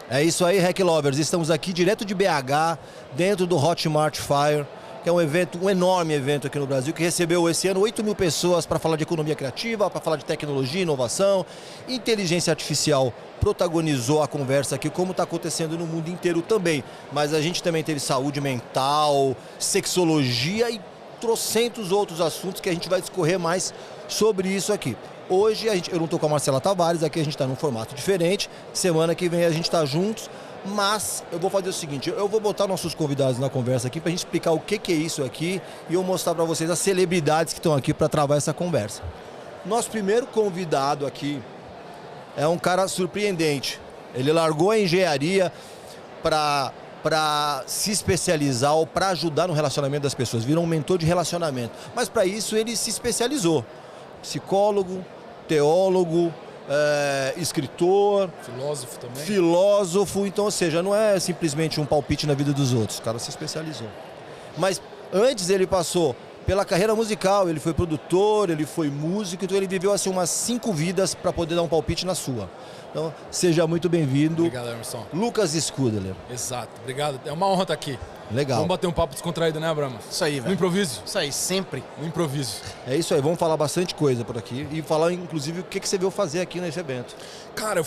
É isso aí, Hack Lovers. Estamos aqui direto de BH, dentro do Hotmart Fire, que é um evento, um enorme evento aqui no Brasil, que recebeu esse ano 8 mil pessoas para falar de economia criativa, para falar de tecnologia, inovação, inteligência artificial. Protagonizou a conversa aqui, como está acontecendo no mundo inteiro também. Mas a gente também teve saúde mental, sexologia e trocentos outros assuntos que a gente vai discorrer mais sobre isso aqui. Hoje eu não estou com a Marcela Tavares, aqui a gente está num formato diferente. Semana que vem a gente está juntos, mas eu vou fazer o seguinte, eu vou botar nossos convidados na conversa aqui para a gente explicar o que é isso aqui e eu mostrar para vocês as celebridades que estão aqui para travar essa conversa. Nosso primeiro convidado aqui é um cara surpreendente. Ele largou a engenharia para se especializar ou para ajudar no relacionamento das pessoas, virou um mentor de relacionamento. Mas para isso ele se especializou. Psicólogo, teólogo, escritor. Filósofo também. Filósofo, então, ou seja, não é simplesmente um palpite na vida dos outros, o cara se especializou. Mas antes ele passou pela carreira musical, ele foi produtor, ele foi músico, então ele viveu assim umas 5 vidas para poder dar um palpite na sua. Então, seja muito bem-vindo. Obrigado, Emerson. Lucas Scudeler. Exato, obrigado. É uma honra estar aqui. Legal. Vamos bater um papo descontraído, né, Abramo? Isso aí, velho. No improviso? Isso aí, sempre. No improviso. É isso aí, vamos falar bastante coisa por aqui e falar, inclusive, o que você veio fazer aqui nesse evento. Cara,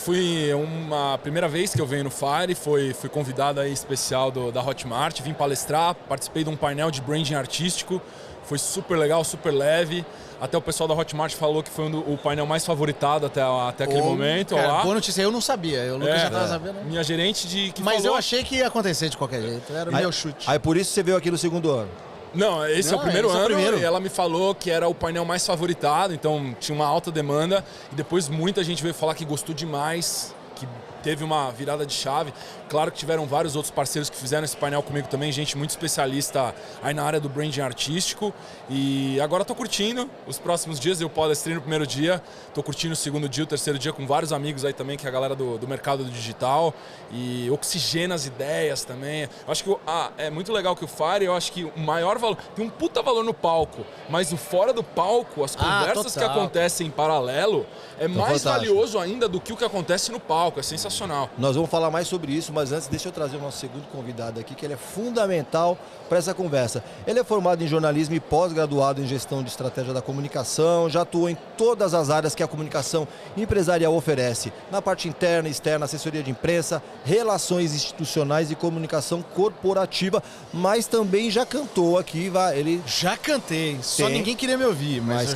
uma primeira vez que eu venho no Fire, fui convidado aí especial da Hotmart, vim palestrar, participei de um painel de branding artístico, foi super legal, super leve. Até o pessoal da Hotmart falou que foi o painel mais favoritado até aquele momento. Cara, lá. Boa notícia, eu não sabia, o Lucas já estava sabendo. Minha gerente Mas falou... eu achei que ia acontecer de qualquer jeito, era o meu chute. Aí por isso você veio aqui no segundo ano. Não, esse é o primeiro ano e ela me falou que era o painel mais favoritado, então tinha uma alta demanda e depois muita gente veio falar que gostou demais, que teve uma virada de chave. Claro que tiveram vários outros parceiros que fizeram esse painel comigo também, gente muito especialista aí na área do branding artístico. E agora tô curtindo os próximos dias, eu palestrei no primeiro dia, tô curtindo o segundo dia, o terceiro dia com vários amigos aí também, que é a galera do mercado digital. E oxigena as ideias também. Eu acho que é muito legal que o Fire, eu acho que o maior valor, tem um puta valor no palco, mas o fora do palco, as conversas que acontecem em paralelo, é mais valioso ainda do que o que acontece no palco, é sensacional. Nós vamos falar mais sobre isso, mas antes deixa eu trazer o nosso segundo convidado aqui, que ele é fundamental para essa conversa. Ele é formado em jornalismo e pós-graduado em gestão de estratégia da comunicação, já atuou em todas as áreas que a comunicação empresarial oferece, na parte interna e externa, assessoria de imprensa, relações institucionais e comunicação corporativa, mas também já cantou aqui, ele... Já cantei, só ninguém queria me ouvir, mas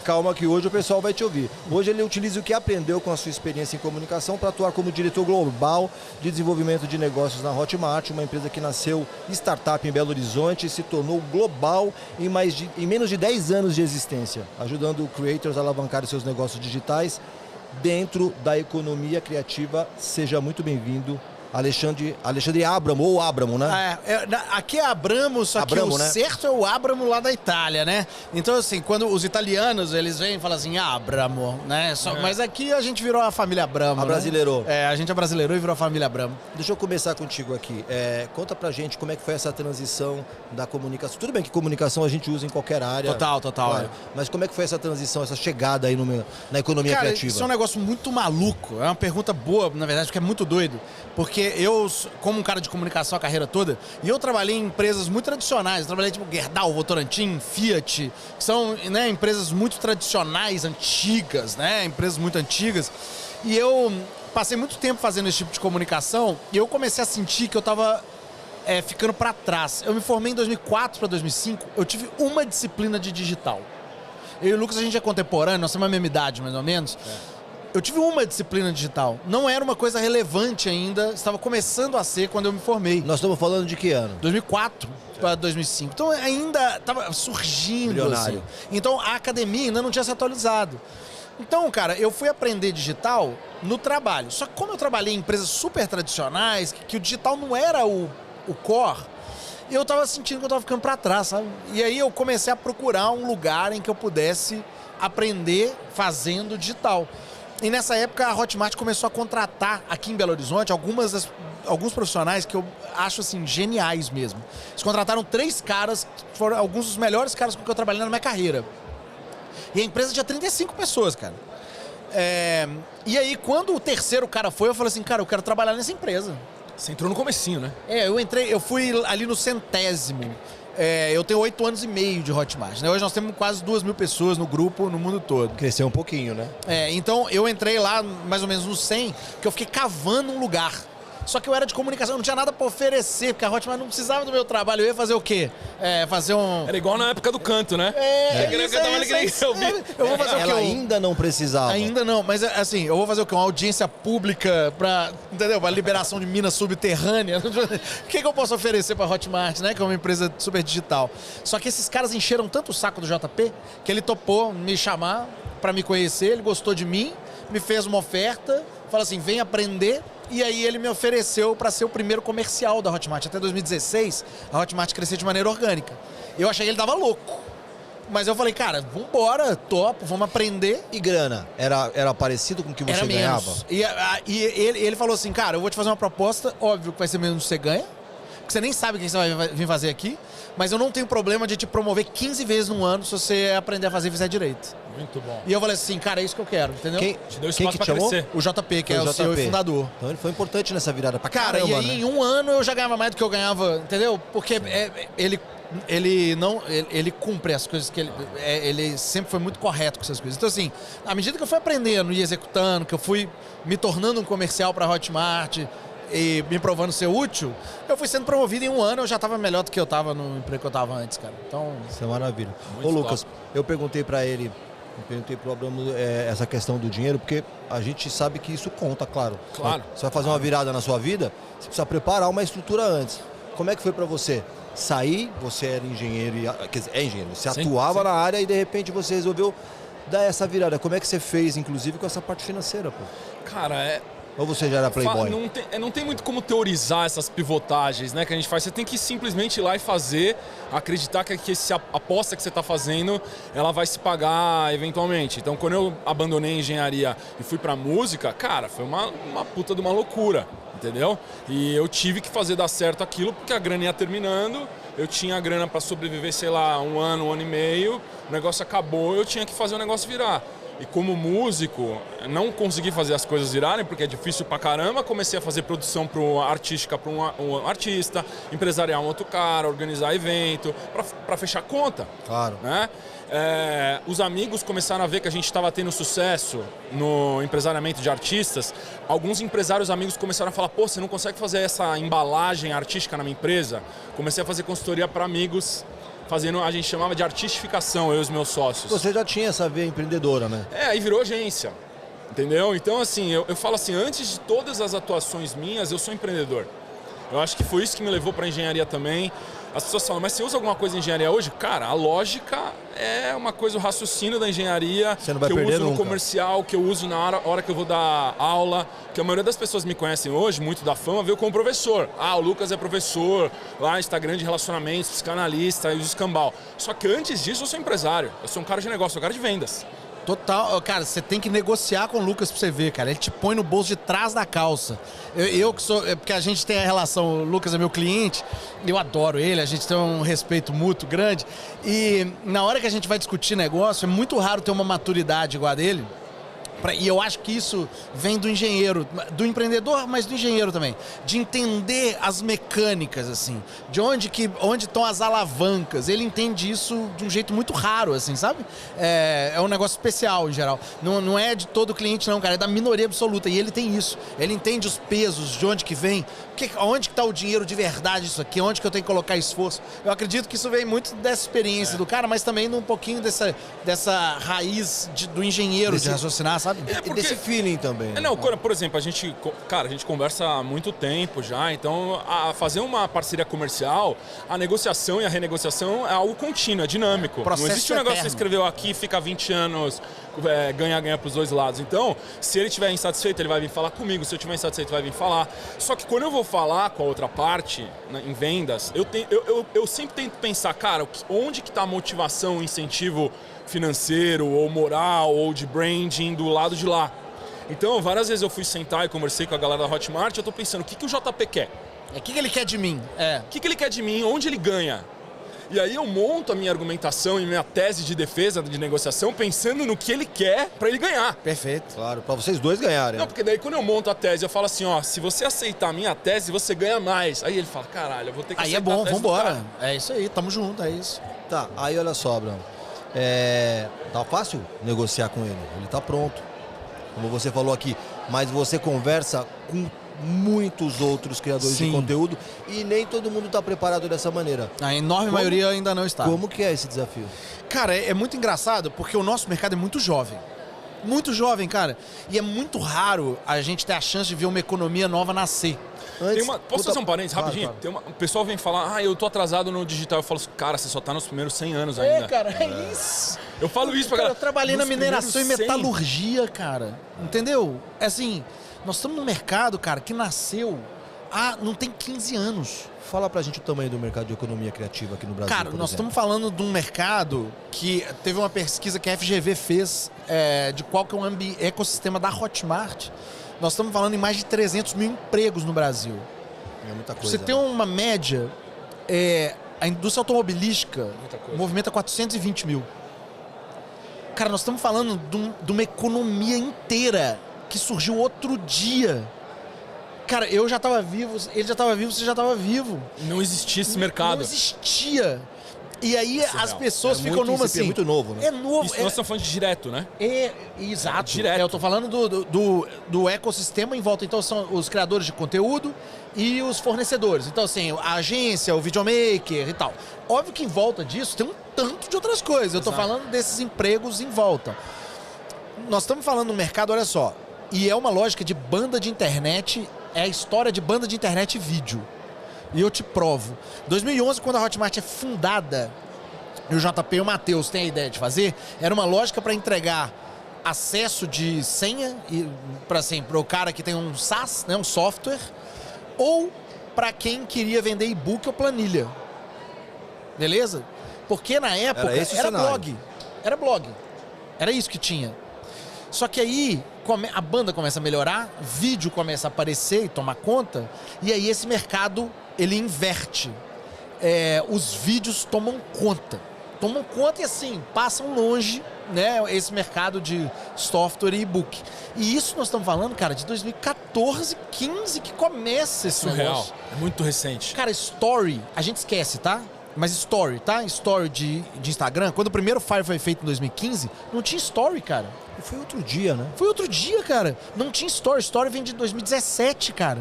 calma que hoje o pessoal vai te ouvir. Hoje ele utiliza o que aprendeu com a sua experiência em comunicação para atuar como diretor global de desenvolvimento de negócios na Hotmart, uma empresa que nasceu startup em Belo Horizonte e se tornou global em menos de 10 anos de existência, ajudando creators a alavancar seus negócios digitais dentro da economia criativa. Seja muito bem-vindo, Alexandre Abramo, ou Abramo, né? Aqui é Abramo, só que o certo é o Abramo lá da Itália, né? Então, assim, quando os italianos, eles vêm e falam assim, Abramo, né? Mas aqui a gente virou a família Abramo, Brasileirou. Né? A gente abrasileirou e virou a família Abramo. Deixa eu começar contigo aqui. Conta pra gente como é que foi essa transição da comunicação. Tudo bem que comunicação a gente usa em qualquer área. Total. Claro. Mas como é que foi essa transição, essa chegada aí na economia criativa? Isso é um negócio muito maluco. É uma pergunta boa, na verdade, porque é muito doido. Porque eu, como um cara de comunicação a carreira toda, e eu trabalhei em empresas muito tradicionais. Eu trabalhei tipo Gerdau, Votorantim, Fiat, que são, né, empresas muito tradicionais, antigas, né? Empresas muito antigas. E eu passei muito tempo fazendo esse tipo de comunicação e eu comecei a sentir que eu estava ficando para trás. Eu me formei em 2004 para 2005, eu tive uma disciplina de digital. Eu e o Lucas, a gente é contemporâneo, nós temos a mesma idade, mais ou menos. Eu tive uma disciplina digital. Não era uma coisa relevante ainda, estava começando a ser quando eu me formei. Nós estamos falando de que ano? 2004 para 2005. Então ainda estava surgindo. Assim. Então a academia ainda não tinha se atualizado. Então, cara, eu fui aprender digital no trabalho. Só que como eu trabalhei em empresas super tradicionais, que o digital não era o core, eu estava sentindo que eu estava ficando para trás, sabe? E aí eu comecei a procurar um lugar em que eu pudesse aprender fazendo digital. E nessa época a Hotmart começou a contratar aqui em Belo Horizonte alguns profissionais que eu acho assim geniais mesmo. Eles contrataram 3 caras, que foram alguns dos melhores caras com que eu trabalhei na minha carreira. E a empresa tinha 35 pessoas, cara. E aí, quando o terceiro cara foi, eu falei assim, cara, eu quero trabalhar nessa empresa. Você entrou no comecinho, né? Eu fui ali no 100º. Eu tenho 8 anos e meio de Hotmart, né? Hoje nós temos quase 2.000 pessoas no grupo, no mundo todo. Cresceu um pouquinho, né? Então eu entrei lá mais ou menos no 100, que eu fiquei cavando um lugar. Só que eu era de comunicação, não tinha nada pra oferecer, porque a Hotmart não precisava do meu trabalho. Eu ia fazer o quê? Fazer um... Era igual na época do canto, né? Eu vou fazer o quê? Ela ainda não precisava. Ainda não, mas assim, eu vou fazer o quê? Uma audiência pública pra, entendeu? Pra liberação de minas subterrâneas. O que eu posso oferecer pra Hotmart, né? Que é uma empresa super digital. Só que esses caras encheram tanto o saco do JP que ele topou me chamar pra me conhecer, ele gostou de mim, me fez uma oferta, falou assim, vem aprender. E aí ele me ofereceu para ser o primeiro comercial da Hotmart. Até 2016, a Hotmart crescia de maneira orgânica. Eu achei que ele tava louco. Mas eu falei, cara, vambora, topo, vamos aprender. E grana? Era parecido com o que você ganhava? E ele falou assim, cara, eu vou te fazer uma proposta, óbvio que vai ser menos do que você ganha, porque você nem sabe o que você vai vir fazer aqui, mas eu não tenho problema de te promover 15 vezes no ano se você aprender a fazer e fizer direito. Muito bom. E eu falei assim, cara, é isso que eu quero, entendeu? Te deu espaço pra crescer. O JP, que é o CEO e fundador. Então ele foi importante nessa virada pra cara, caramba, e aí né? em um ano eu já ganhava mais do que eu ganhava, entendeu? Porque ele cumpre as coisas que ele sempre foi muito correto com essas coisas. Então assim, à medida que eu fui aprendendo e executando, que eu fui me tornando um comercial pra Hotmart e me provando ser útil, eu fui sendo promovido em um ano, eu já estava melhor do que eu estava no emprego que eu estava antes, cara. Então... Isso é maravilha. Muito Ô Lucas, top. eu perguntei pra ele, pro Abramo essa questão do dinheiro, porque a gente sabe que isso conta, claro. Claro. Você vai fazer uma virada na sua vida, você precisa preparar uma estrutura antes. Como é que foi pra você? Sair, você era engenheiro, quer dizer, é engenheiro, você atuava na área e de repente você resolveu dar essa virada. Como é que você fez, inclusive, com essa parte financeira, pô? Cara, Ou você já era playboy? Não tem muito como teorizar essas pivotagens, né, que a gente faz. Você tem que simplesmente ir lá e fazer, acreditar que essa aposta que você está fazendo, ela vai se pagar eventualmente. Então, quando eu abandonei a engenharia e fui para música, cara, foi uma puta de uma loucura, entendeu? E eu tive que fazer dar certo aquilo, porque a grana ia terminando, eu tinha a grana para sobreviver, sei lá, um ano e meio, o negócio acabou, eu tinha que fazer o negócio virar. E como músico, não consegui fazer as coisas virarem, porque é difícil pra caramba. Comecei a fazer produção artística para um artista, empresarial um outro cara, organizar evento, para fechar conta. Claro. Né? Os amigos começaram a ver que a gente estava tendo sucesso no empresariamento de artistas. Alguns empresários amigos começaram a falar, pô, você não consegue fazer essa embalagem artística na minha empresa? Comecei a fazer consultoria para amigos, fazendo, a gente chamava de artistificação, eu e os meus sócios. Você já tinha essa veia empreendedora, né? Aí virou agência, entendeu? Então, assim, eu falo assim, antes de todas as atuações minhas, eu sou empreendedor. Eu acho que foi isso que me levou para a engenharia também. As pessoas falam, mas você usa alguma coisa em engenharia hoje? Cara, a lógica é uma coisa, o raciocínio da engenharia você não vai que eu perder uso no nunca. Comercial, que eu uso na hora que eu vou dar aula, que a maioria das pessoas me conhecem hoje, muito da fama, veio como professor. O Lucas é professor, lá Instagram de relacionamentos, psicanalista e o escambau. Só que antes disso eu sou empresário, eu sou um cara de negócio, eu sou um cara de vendas. Total, cara, você tem que negociar com o Lucas pra você ver, cara. Ele te põe no bolso de trás da calça. Eu que sou, porque a gente tem a relação, o Lucas é meu cliente, eu adoro ele, a gente tem um respeito mútuo grande. E na hora que a gente vai discutir negócio, é muito raro ter uma maturidade igual a dele. E eu acho que isso vem do engenheiro, do empreendedor, mas do engenheiro também. De entender as mecânicas, assim. De onde estão as alavancas. Ele entende isso de um jeito muito raro, assim, sabe? É um negócio especial, em geral. Não é de todo cliente, não, cara. É da minoria absoluta. E ele tem isso. Ele entende os pesos, de onde que vem. Onde que está o dinheiro de verdade isso aqui? Onde que eu tenho que colocar esforço? Eu acredito que isso vem muito dessa experiência do cara, mas também num pouquinho dessa raiz do engenheiro de raciocinar, sabe? E desse feeling também. Né? Não, por exemplo, a gente conversa há muito tempo já, então fazer uma parceria comercial, a negociação e a renegociação é algo contínuo, é dinâmico. Processo não existe um negócio que eterno. você escreveu aqui e fica 20 anos, ganha para os dois lados. Então, se ele estiver insatisfeito, ele vai vir falar comigo, se eu estiver insatisfeito, ele vai vir falar. Só que quando eu vou falar com a outra parte, né, em vendas, eu sempre tento pensar, cara, onde que está a motivação, o incentivo financeiro, ou moral, ou de branding do lado de lá. Então, várias vezes eu fui sentar e conversei com a galera da Hotmart, eu tô pensando, o que o JP quer? O que ele quer de mim? O que ele quer de mim? Onde ele ganha? E aí eu monto a minha argumentação e minha tese de defesa, de negociação, pensando no que ele quer pra ele ganhar. Perfeito. Claro, pra vocês dois ganharem. Não, porque daí quando eu monto a tese, eu falo assim, ó, se você aceitar a minha tese, você ganha mais. Aí ele fala, caralho, eu vou ter que Aí aceitar é bom, a tese do vambora. cara. É isso aí, tamo junto, é isso. Tá, aí olha só, Abraão. Tá fácil negociar com ele. Ele tá pronto. Como você falou aqui. Mas você conversa com muitos outros criadores Sim. de conteúdo e nem todo mundo tá preparado dessa maneira. A enorme maioria ainda não está. Como que é esse desafio? Cara, é muito engraçado porque o nosso mercado é muito jovem. Muito jovem, cara. E é muito raro a gente ter a chance de ver uma economia nova nascer. Posso fazer um parênteses rapidinho? Claro. O pessoal vem falar, eu tô atrasado no digital. Eu falo assim, cara, você só tá nos primeiros 100 anos ainda. Cara, é isso. Eu falo isso pra Cara, galera. eu trabalhei na Nos mineração e primeiros 100. metalurgia, cara. Entendeu? É assim, nós estamos num mercado, cara, que nasceu não tem 15 anos. Fala pra gente o tamanho do mercado de economia criativa aqui no Brasil. Cara, por nós exemplo. estamos falando de um mercado que teve uma pesquisa que a FGV fez de qual que é o ecossistema da Hotmart. Nós estamos falando em mais de 300 mil empregos no Brasil. É muita Pra coisa. você ter uma média, a indústria automobilística movimenta 420 mil. Cara, nós estamos falando de uma economia inteira que surgiu outro dia. Cara, eu já estava vivo, ele já estava vivo, você já estava vivo. Não existia esse mercado. Não existia. E aí Surreal. as pessoas É ficam muito numa incipient, assim... é muito novo, né? É novo. Isso nós estamos falando de direto, né? Exato. Direto. Eu tô falando do ecossistema em volta. Então são os criadores de conteúdo e os fornecedores. Então assim, a agência, o videomaker e tal. Óbvio que em volta disso tem um tanto de outras coisas. Eu tô Exato. falando desses empregos em volta. Nós estamos falando no mercado, olha só. E é uma lógica de banda de internet, é a história de banda de internet e vídeo. E eu te provo. 2011, quando a Hotmart é fundada, e o JP e o Matheus têm a ideia de fazer, era uma lógica para entregar acesso de senha para o cara que tem um SaaS, né, um software, ou para quem queria vender e-book ou planilha. Beleza? Porque na época Era esse o era cenário. blog. Era blog. Era isso que tinha. Só que aí a banda começa a melhorar, vídeo começa a aparecer e tomar conta, e aí esse mercado ele inverte. Os vídeos tomam conta e assim, passam longe, né, esse mercado de software e e-book. E isso nós estamos falando, cara, de 2014, 15 que começa esse Surreal. negócio. É muito recente. Cara, story, a gente esquece, tá? Mas story, tá? Story de Instagram, quando o primeiro Fire foi feito em 2015, não tinha story, cara. E foi outro dia, né? Foi outro dia, cara. Não tinha story. Story vem de 2017, cara.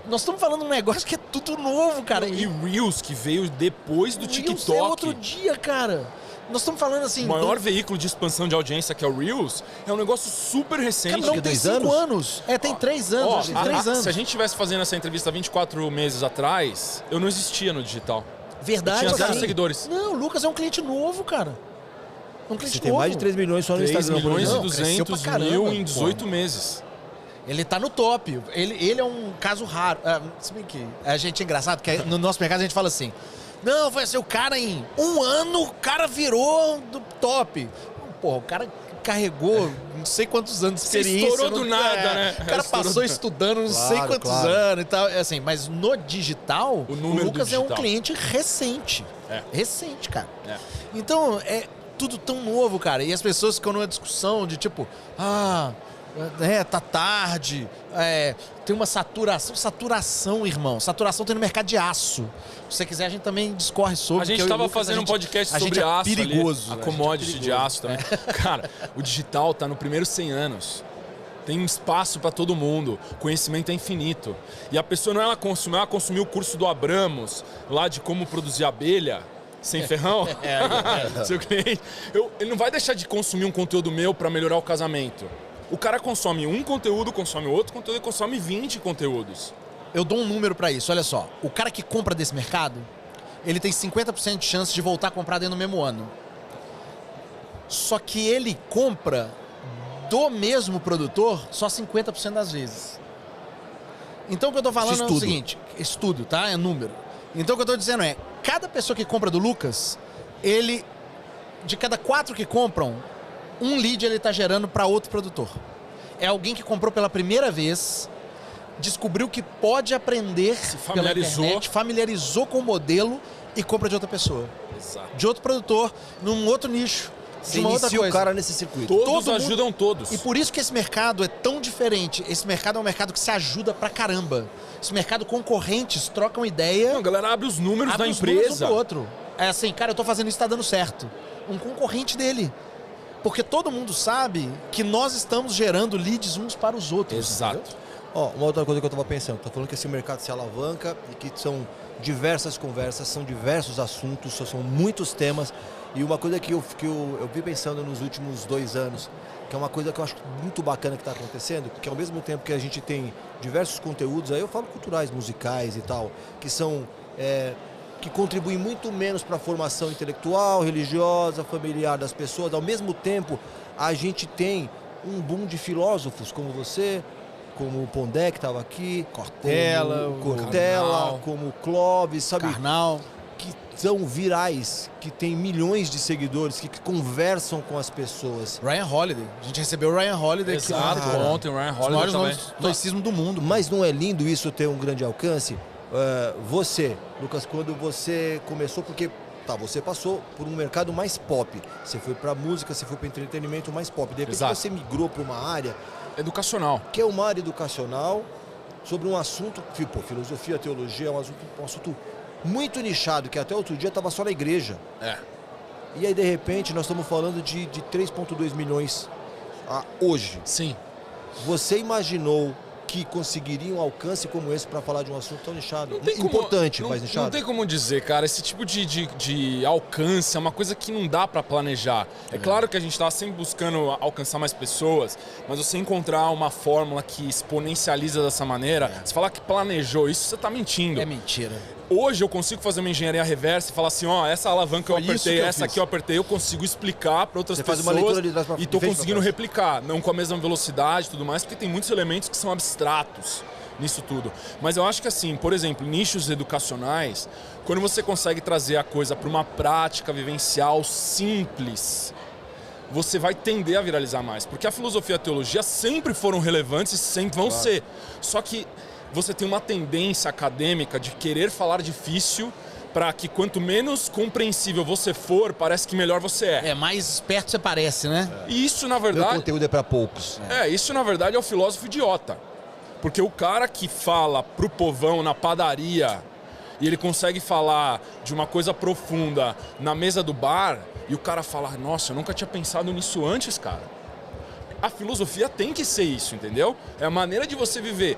Nós estamos falando de um negócio que é tudo novo, cara. E Reels, que veio depois do Reels TikTok. é outro dia, cara. Nós estamos falando assim... O maior veículo de expansão de audiência, que é o Reels, é um negócio super recente. Cara, não, que tem 2 5 anos? anos. Tem 3 anos. Ó, tem 3 anos. Se a gente estivesse fazendo essa entrevista 24 meses atrás, eu não existia no digital. Verdade, Eu tinha cara. 0 seguidores. Não, o Lucas é um cliente novo, cara. Um cliente Você tem novo. mais de 3 milhões só no 3 Instagram, por milhões e exemplo. cresceu 200 pra caramba, mil em pô. 18 meses. Ele tá no top. Ele é um caso raro. Se bem que a gente é engraçado, porque no nosso mercado a gente fala assim: não, vai ser o cara em 1 ano, o cara virou do top. Porra, o cara carregou não sei quantos anos de Você experiência. estourou do nada, né? O cara Estourou passou do- estudando não sei Claro, quantos claro. anos e tal. É assim, mas no digital, O o número do Lucas é um digital. cliente recente. É. Recente, cara. É. Então, é tudo tão novo, cara. E as pessoas ficam numa discussão de tipo, tá tarde, tem uma saturação. Saturação, irmão. Saturação tem no mercado de aço. Se você quiser, a gente também discorre sobre. A gente porque eu e o estava Lucas, fazendo um podcast a gente sobre é aço perigoso. ali, a gente é commodity de perigoso. aço também. Cara, o digital tá no primeiro 100 anos. Tem um espaço para todo mundo. Conhecimento é infinito. E a pessoa não ela consumiu o curso do Abramos, lá de como produzir abelha, sem ferrão. Seu cliente. Ele não vai deixar de consumir um conteúdo meu para melhorar o casamento. O cara consome um conteúdo, consome outro conteúdo e consome 20 conteúdos. Eu dou um número pra isso, olha só. O cara que compra desse mercado, ele tem 50% de chance de voltar a comprar dentro do mesmo ano. Só que ele compra do mesmo produtor só 50% das vezes. Então o que eu tô falando é o seguinte, estudo, tá? É número. Então o que eu tô dizendo é, cada pessoa que compra do Lucas, de cada 4 que compram, um lead ele tá gerando para outro produtor. É alguém que comprou pela primeira vez, descobriu que pode aprender pela internet, familiarizou com o modelo e compra de outra pessoa. Exato. De outro produtor, num outro nicho. Você inicia o cara nesse circuito. Todos ajudam todos. E por isso que esse mercado é tão diferente. Esse mercado é um mercado que se ajuda pra caramba. Esse mercado, concorrentes trocam ideia. Não, a galera abre os números da empresa. Números um pro outro. É assim, cara, eu tô fazendo isso, tá dando certo. Um concorrente dele. Porque todo mundo sabe que nós estamos gerando leads uns para os outros. Exato. Ó, uma outra coisa que eu tava pensando, tô falando que esse mercado se alavanca e que são diversas conversas, são diversos assuntos, são muitos temas. E uma coisa que eu vi pensando nos últimos 2 anos, que é uma coisa que eu acho muito bacana que está acontecendo, que ao mesmo tempo que a gente tem diversos conteúdos, aí eu falo culturais, musicais e tal, que são que contribuem muito menos para a formação intelectual, religiosa, familiar das pessoas. Ao mesmo tempo, a gente tem um boom de filósofos como você, como o Pondé, que estava aqui, Cortella, como o Clóvis, sabe? Karnal. Que são virais, que tem milhões de seguidores, que conversam com as pessoas. Ryan Holiday. A gente recebeu o Ryan Holiday aqui. Exato, ontem o Ryan Os Holiday maiores também. nomes do estoicismo do mundo. Mas não é lindo isso ter um grande alcance? Você, Lucas, quando você começou, porque você passou por um mercado mais pop, você foi para música, você foi para entretenimento mais pop, de repente Exato. você migrou para uma área Educacional. que é uma área educacional sobre um assunto, tipo, filosofia, teologia, é um assunto muito nichado, que até outro dia estava só na igreja. E aí, de repente, nós estamos falando de 3,2 milhões hoje. Sim. Você imaginou que conseguiria um alcance como esse para falar de um assunto tão nichado? Não tem como- Importante, não, mas nichado. Não tem como dizer, cara. Esse tipo de alcance é uma coisa que não dá pra planejar. É claro que a gente tá sempre buscando alcançar mais pessoas, mas você encontrar uma fórmula que exponencializa dessa maneira, você falar que planejou isso, você tá mentindo. É mentira. Hoje eu consigo fazer uma engenharia reversa e falar assim, ó, essa alavanca eu Foi isso apertei, que eu essa fiz. aqui eu apertei, eu consigo explicar para outras Você faz pessoas uma leitura de trás pra- e tô de frente pra conseguindo trás. replicar, não com a mesma velocidade e tudo mais, porque tem muitos elementos que são abstratos nisso tudo. Mas eu acho que assim, por exemplo, nichos educacionais, quando você consegue trazer a coisa para uma prática vivencial simples, você vai tender a viralizar mais. Porque a filosofia e a teologia sempre foram relevantes e sempre vão ser. Só que você tem uma tendência acadêmica de querer falar difícil para que quanto menos compreensível você for, parece que melhor você é. É, mais esperto você parece, né? E isso, na Meu verdade... conteúdo é para poucos. isso na verdade é o filósofo idiota. Porque o cara que fala pro povão na padaria e ele consegue falar de uma coisa profunda na mesa do bar e o cara fala, nossa, eu nunca tinha pensado nisso antes, cara. A filosofia tem que ser isso, entendeu? É a maneira de você viver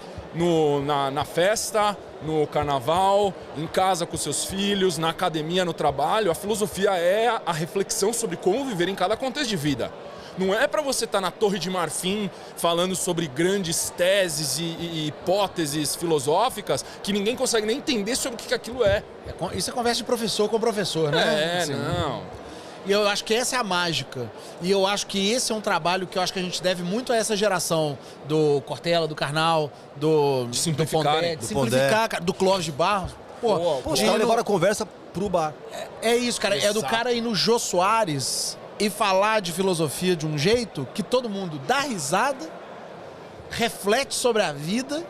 na festa, no carnaval, em casa com seus filhos, na academia, no trabalho. A filosofia é a reflexão sobre como viver em cada contexto de vida. Não é para você estar na Torre de Marfim falando sobre grandes teses e hipóteses filosóficas que ninguém consegue nem entender sobre o que aquilo é. Isso é conversa de professor com professor, né? Assim, não. E eu acho que essa é a mágica. E eu acho que esse é um trabalho que eu acho que a gente deve muito a essa geração do Cortella, do Karnal, do simplificar, Pondé, de simplificar, cara, do Clóvis de Barros. Pô, os caras levaram a conversa pro bar. É isso, cara. Exato. É do cara ir no Jô Soares e falar de filosofia de um jeito que todo mundo dá risada, reflete sobre a vida,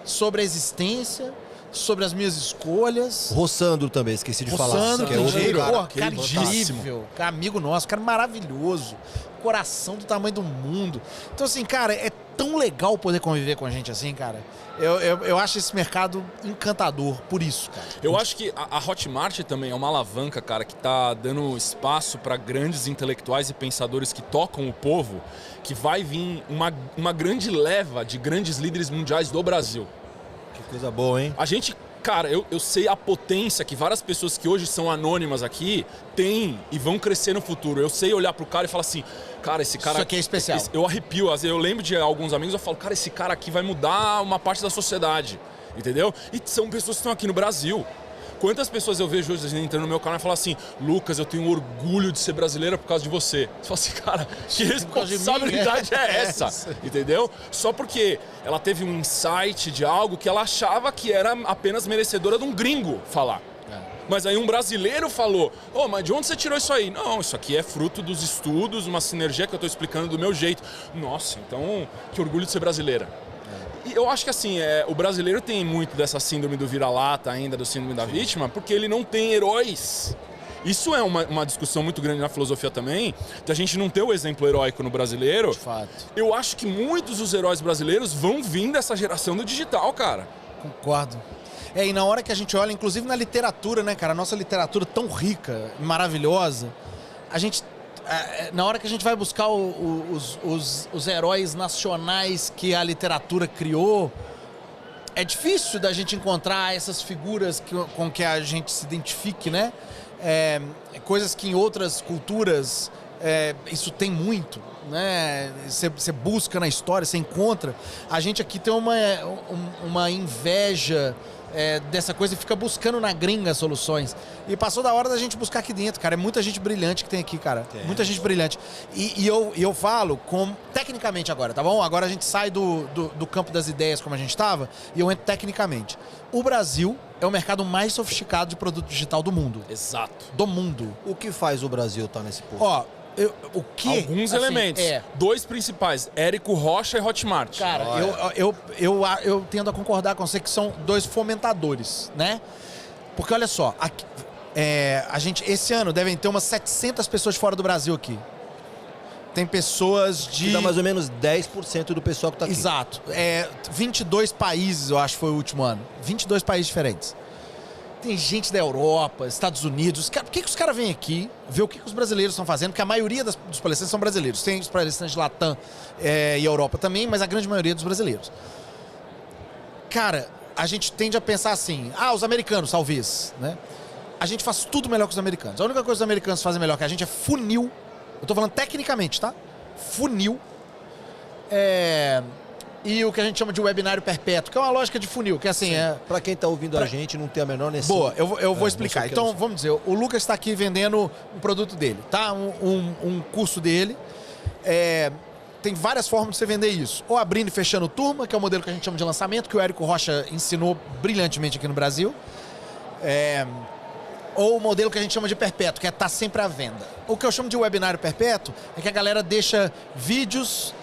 sobre a existência, sobre as minhas escolhas. Rossandro também, esqueci de falar. Rossandro, Que é outro Teixeira, cara. porra, cara incrível, cara amigo nosso, cara maravilhoso, coração do tamanho do mundo. Então assim, cara, é tão legal poder conviver com a gente assim, cara. Eu acho esse mercado encantador, por isso, cara. Eu acho que a Hotmart também é uma alavanca, cara, que tá dando espaço para grandes intelectuais e pensadores que tocam o povo, que vai vir uma grande leva de grandes líderes mundiais do Brasil. Que coisa boa, hein? A gente, cara, eu sei a potência que várias pessoas que hoje são anônimas aqui têm e vão crescer no futuro. Eu sei olhar pro cara e falar assim, cara, esse cara... Isso aqui é especial. Eu arrepio, às vezes eu lembro de alguns amigos, eu falo, cara, esse cara aqui vai mudar uma parte da sociedade, entendeu? E são pessoas que estão aqui no Brasil. Quantas pessoas eu vejo hoje entrando no meu canal e falam assim, Lucas, eu tenho orgulho de ser brasileira por causa de você. Você fala assim, cara, que responsabilidade é essa? Entendeu? Só porque ela teve um insight de algo que ela achava que era apenas merecedora de um gringo falar. Mas aí um brasileiro falou, mas de onde você tirou isso aí? Não, isso aqui é fruto dos estudos, uma sinergia que eu estou explicando do meu jeito. Nossa, então que orgulho de ser brasileira. E eu acho que assim, o brasileiro tem muito dessa síndrome do vira-lata ainda, do síndrome da vítima, porque ele não tem heróis. Isso é uma discussão muito grande na filosofia também, de a gente não ter o exemplo heróico no brasileiro. De fato. Eu acho que muitos dos heróis brasileiros vão vir dessa geração do digital, cara. Concordo. E na hora que a gente olha, inclusive na literatura, né, cara? A nossa literatura tão rica e maravilhosa, a gente... Na hora que a gente vai buscar os heróis nacionais que a literatura criou, é difícil da gente encontrar essas figuras com que a gente se identifique, né? Coisas que em outras culturas isso tem muito, né? Você busca na história, você encontra. A gente aqui tem uma inveja dessa coisa e fica buscando na gringa soluções. E passou da hora da gente buscar aqui dentro, cara. É muita gente brilhante que tem aqui, cara. Muita gente brilhante. E eu falo tecnicamente agora, tá bom? Agora a gente sai do campo das ideias como a gente estava e eu entro tecnicamente. O Brasil é o mercado mais sofisticado de produto digital do mundo. Exato. Do mundo. O que faz o Brasil estar nesse ponto? Ó, alguns elementos. Dois principais, Érico Rocha e Hotmart. Cara, eu tendo a concordar com você que são dois fomentadores, né? Porque olha só, a gente esse ano devem ter umas 700 pessoas fora do Brasil aqui. Tem pessoas de... Que dá mais ou menos 10% do pessoal que tá aqui. Exato. 22 países, eu acho que foi o último ano. 22 países diferentes. Tem gente da Europa, Estados Unidos. Por que os caras vêm aqui ver o que os brasileiros estão fazendo? Porque a maioria dos palestrantes são brasileiros. Tem os palestrantes de Latam e Europa também, mas a grande maioria dos brasileiros. Cara, a gente tende a pensar assim, os americanos, talvez, né? A gente faz tudo melhor que os americanos. A única coisa que os americanos fazem melhor que a gente é funil. Eu tô falando tecnicamente, tá? Funil. E o que a gente chama de webinário perpétuo, que é uma lógica de funil, que assim Pra quem tá ouvindo a gente, não tem a menor necessidade. Boa, eu vou explicar. Então, vamos dizer, o Lucas está aqui vendendo um produto dele, tá? Um curso dele. Tem várias formas de você vender isso. Ou abrindo e fechando turma, que é o modelo que a gente chama de lançamento, que o Érico Rocha ensinou brilhantemente aqui no Brasil. Ou o modelo que a gente chama de perpétuo, que é estar sempre à venda. O que eu chamo de webinário perpétuo é que a galera deixa vídeos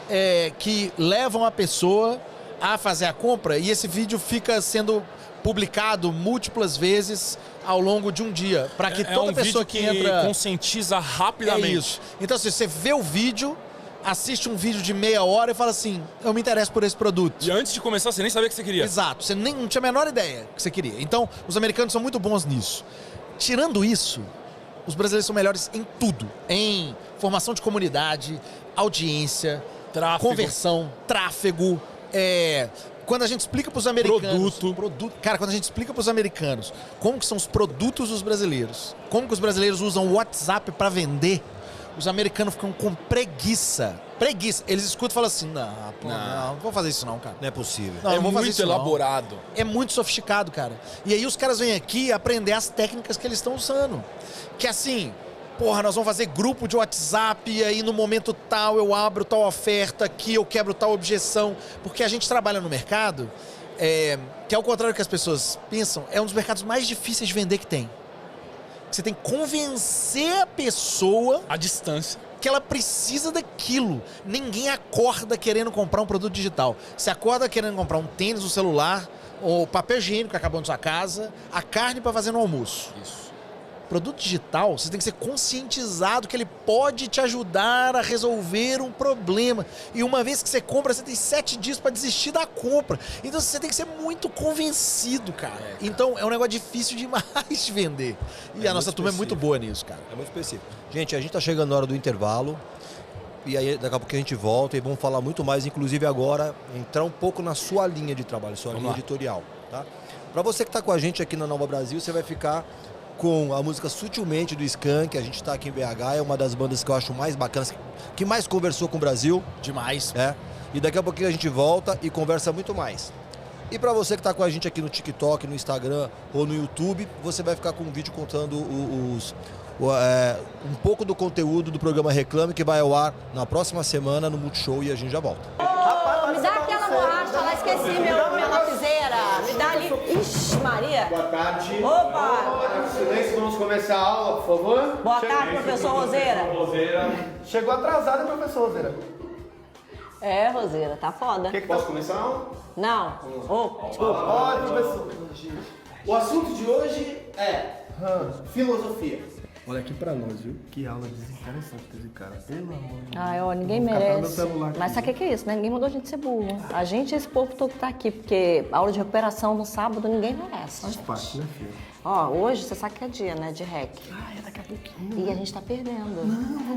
que levam a pessoa a fazer a compra e esse vídeo fica sendo publicado múltiplas vezes ao longo de um dia, para que toda pessoa que entra... conscientiza rapidamente. É isso. Então, se você vê o vídeo, assiste um vídeo de meia hora e fala assim, eu me interesso por esse produto. E antes de começar, você nem sabia o que você queria. Exato, você não tinha a menor ideia que você queria. Então, os americanos são muito bons nisso. Tirando isso, os brasileiros são melhores em tudo. Em formação de comunidade, audiência, conversão, tráfego. Quando a gente explica para os americanos... Cara, quando a gente explica para os americanos como que são os produtos dos brasileiros, como que os brasileiros usam o WhatsApp para vender, os americanos ficam com preguiça. Eles escutam e falam assim, não vou fazer isso não, cara. Não é possível. Não, é muito elaborado. É muito sofisticado, cara. E aí os caras vêm aqui aprender as técnicas que eles estão usando. Que assim, nós vamos fazer grupo de WhatsApp e aí no momento tal eu abro tal oferta aqui, eu quebro tal objeção. Porque a gente trabalha no mercado, que ao contrário do que as pessoas pensam, é um dos mercados mais difíceis de vender que tem. Você tem que convencer a pessoa... À distância. Que ela precisa daquilo. Ninguém acorda querendo comprar um produto digital. Você acorda querendo comprar um tênis, um celular, o papel higiênico que acabou na sua casa, a carne para fazer no almoço. Isso. Produto digital, você tem que ser conscientizado que ele pode te ajudar a resolver um problema. E uma vez que você compra, você tem 7 dias para desistir da compra. Então você tem que ser muito convencido, cara. Então é um negócio difícil demais de vender. E a nossa turma é muito boa nisso, cara. É muito específico. Gente, a gente tá chegando na hora do intervalo. E aí daqui a pouco a gente volta e vamos falar muito mais, inclusive agora, entrar um pouco na sua linha de trabalho, sua linha editorial. Tá? Para você que tá com a gente aqui na Nova Brasil, você vai ficar com a música Sutilmente do Skank. A gente está aqui em BH, é uma das bandas que eu acho mais bacanas, que mais conversou com o Brasil. Demais. E daqui a pouquinho a gente volta e conversa muito mais. E para você que está com a gente aqui no TikTok, no Instagram ou no YouTube, você vai ficar com um vídeo contando um pouco do conteúdo do programa Reclame, que vai ao ar na próxima semana no Multishow, e a gente já volta. Me dá aquela borracha lá, esqueci minha lapiseira. Me dá ali. Ixi, Maria. Boa tarde. Opa! Silêncio, vamos começar a aula, por favor. Boa tarde, professor Roseira. Chegou atrasado, professor Roseira. É, Roseira, tá foda. Posso começar a aula? Não. Oh, desculpa. Pode, professor. O assunto de hoje é filosofia. Olha aqui pra nós, viu? Que aula desinteressante desse cara. Pelo amor de Deus. Ai, ó, ninguém Vou catar merece. meu celular aqui. Mas sabe o que é isso, né? Ninguém mandou a gente ser burro. A gente e esse povo todo que tá aqui, porque a aula de recuperação no sábado ninguém merece. Faz parte, né, filho? Ó, hoje você sabe que é dia, né? De rec. Ah, é daqui a pouquinho. E a gente tá perdendo.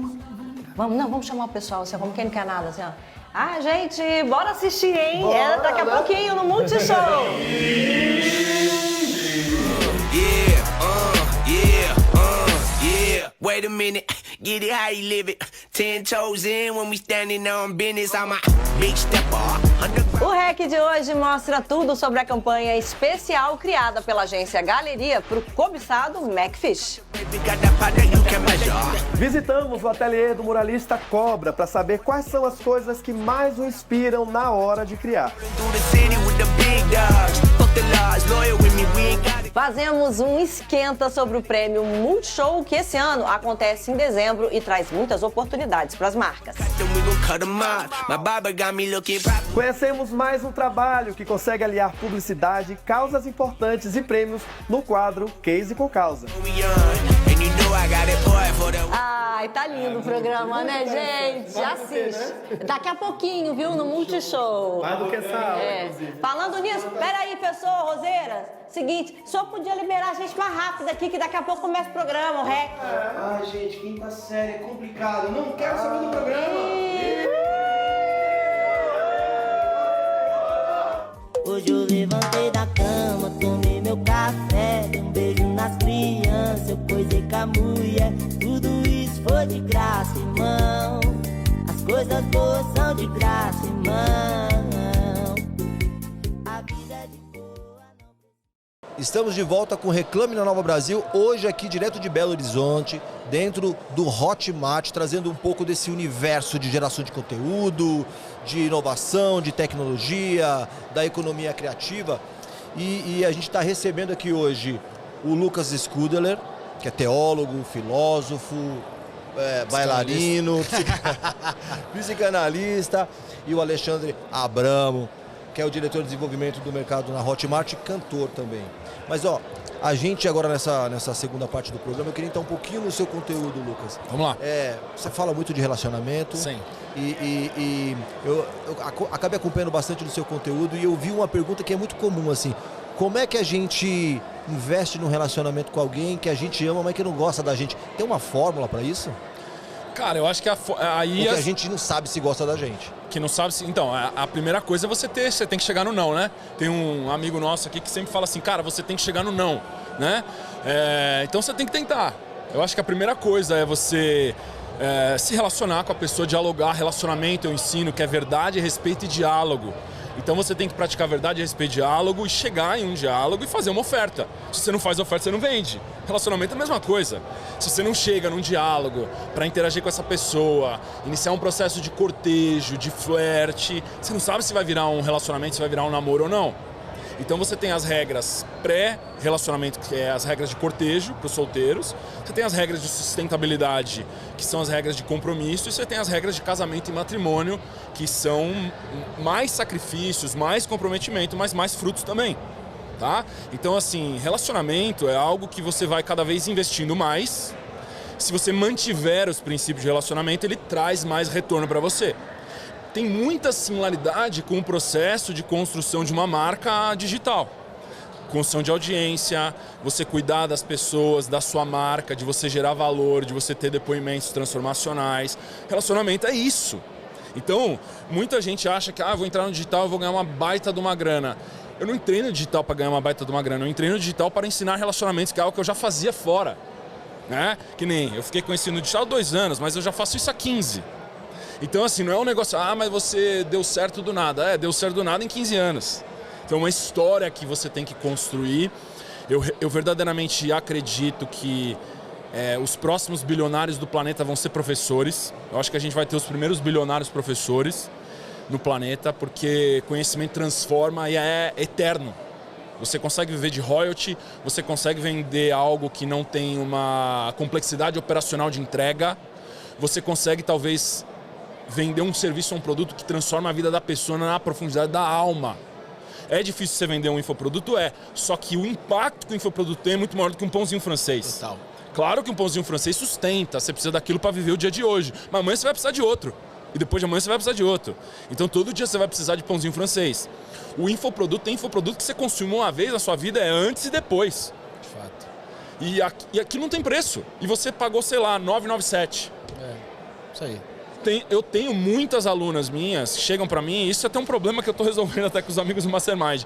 Vamos chamar o pessoal, assim, como quem não quer nada, assim, ó. Ah, gente, bora assistir, hein? Bora, Daqui a né? pouquinho no Multishow. Yeah. Wait a minute, get it how you live it. 10 toes in when we standing on business. I'm a big stepper. O REC de hoje mostra tudo sobre a campanha especial criada pela agência Galeria para o cobiçado McFish. Visitamos o ateliê do muralista Cobra para saber quais são as coisas que mais o inspiram na hora de criar. Fazemos um esquenta sobre o prêmio Multishow, que esse ano acontece em dezembro e traz muitas oportunidades para as marcas. Conhecemos mais um trabalho que consegue aliar publicidade, causas importantes e prêmios no quadro Case com Causa. Ai, tá lindo o programa, né, gente? Assiste. Daqui a pouquinho, viu, no Multishow. Mais do que essa aula, inclusive. Falando nisso, peraí, pessoal, Roseira. Seguinte, só podia liberar a gente mais rápido aqui, que daqui a pouco começa o programa, o REC. Ai, gente, quinta série é complicado. Não quero saber do programa. Hoje eu levantei da cama, tomei meu café, dei um beijo nas crianças, eu coisei com a mulher. Tudo isso foi de graça, irmão. As coisas boas são de graça, irmão. A vida é de boa. Estamos de volta com Reclame na Nova Brasil, hoje aqui direto de Belo Horizonte, dentro do Hotmart, trazendo um pouco desse universo de geração de conteúdo, de inovação, de tecnologia, da economia criativa. E a gente está recebendo aqui hoje o Lucas Scudeler, que é teólogo, filósofo, bailarino, psicanalista, e o Alexandre Abramo, que é o diretor de desenvolvimento do mercado na Hotmart e cantor também. Mas ó, a gente agora nessa segunda parte do programa, eu queria entrar um pouquinho no seu conteúdo, Lucas. Vamos lá. Você fala muito de relacionamento. Sim. E eu acabei acompanhando bastante do seu conteúdo e eu vi uma pergunta que é muito comum, assim. Como é que a gente investe num relacionamento com alguém que a gente ama, mas que não gosta da gente? Tem uma fórmula para isso? Cara, eu acho que aí... Porque a gente não sabe se gosta da gente. Que não sabe se... Então, a primeira coisa é você tem que chegar no não, né? Tem um amigo nosso aqui que sempre fala assim, cara, você tem que chegar no não, né? Então você tem que tentar. Eu acho que a primeira coisa é você se relacionar com a pessoa, dialogar. Relacionamento eu ensino que é verdade, respeito e diálogo. Então você tem que praticar verdade, respeito e diálogo e chegar em um diálogo e fazer uma oferta. Se você não faz oferta, você não vende. Relacionamento é a mesma coisa. Se você não chega num diálogo para interagir com essa pessoa, iniciar um processo de cortejo, de flerte, você não sabe se vai virar um relacionamento, se vai virar um namoro ou não. Então você tem as regras pré-relacionamento, que é as regras de cortejo para os solteiros. Você tem as regras de sustentabilidade, que são as regras de compromisso. E você tem as regras de casamento e matrimônio, que são mais sacrifícios, mais comprometimento, mas mais frutos também. Tá? Então, assim, relacionamento é algo que você vai cada vez investindo mais. Se você mantiver os princípios de relacionamento, ele traz mais retorno para você. Tem muita similaridade com o processo de construção de uma marca digital. Construção de audiência, você cuidar das pessoas, da sua marca, de você gerar valor, de você ter depoimentos transformacionais. Relacionamento é isso. Então, muita gente acha que vou entrar no digital e vou ganhar uma baita de uma grana. Eu não entrei no digital para ganhar uma baita de uma grana, eu entrei no digital para ensinar relacionamentos, que é algo que eu já fazia fora. Né? Que nem, eu fiquei conhecendo o digital há 2 anos, mas eu já faço isso há 15. Então, assim, não é um negócio, mas você deu certo do nada. Deu certo do nada em 15 anos. Então, é uma história que você tem que construir. Eu verdadeiramente acredito que os próximos bilionários do planeta vão ser professores. Eu acho que a gente vai ter os primeiros bilionários professores no planeta, porque conhecimento transforma e é eterno. Você consegue viver de royalty, você consegue vender algo que não tem uma complexidade operacional de entrega, você consegue talvez vender um serviço ou um produto que transforma a vida da pessoa na profundidade da alma. É difícil você vender um infoproduto? É. Só que o impacto que o infoproduto tem é muito maior do que um pãozinho francês. Total. Claro que um pãozinho francês sustenta, você precisa daquilo para viver o dia de hoje. Mas amanhã você vai precisar de outro. E depois de amanhã você vai precisar de outro. Então todo dia você vai precisar de pãozinho francês. O infoproduto tem infoproduto que você consome uma vez na sua vida, é antes e depois. De fato. E aqui não tem preço. E você pagou, sei lá, 9,97. Isso aí. Eu tenho muitas alunas minhas que chegam pra mim, isso é até um problema que eu tô resolvendo até com os amigos do Mastermind.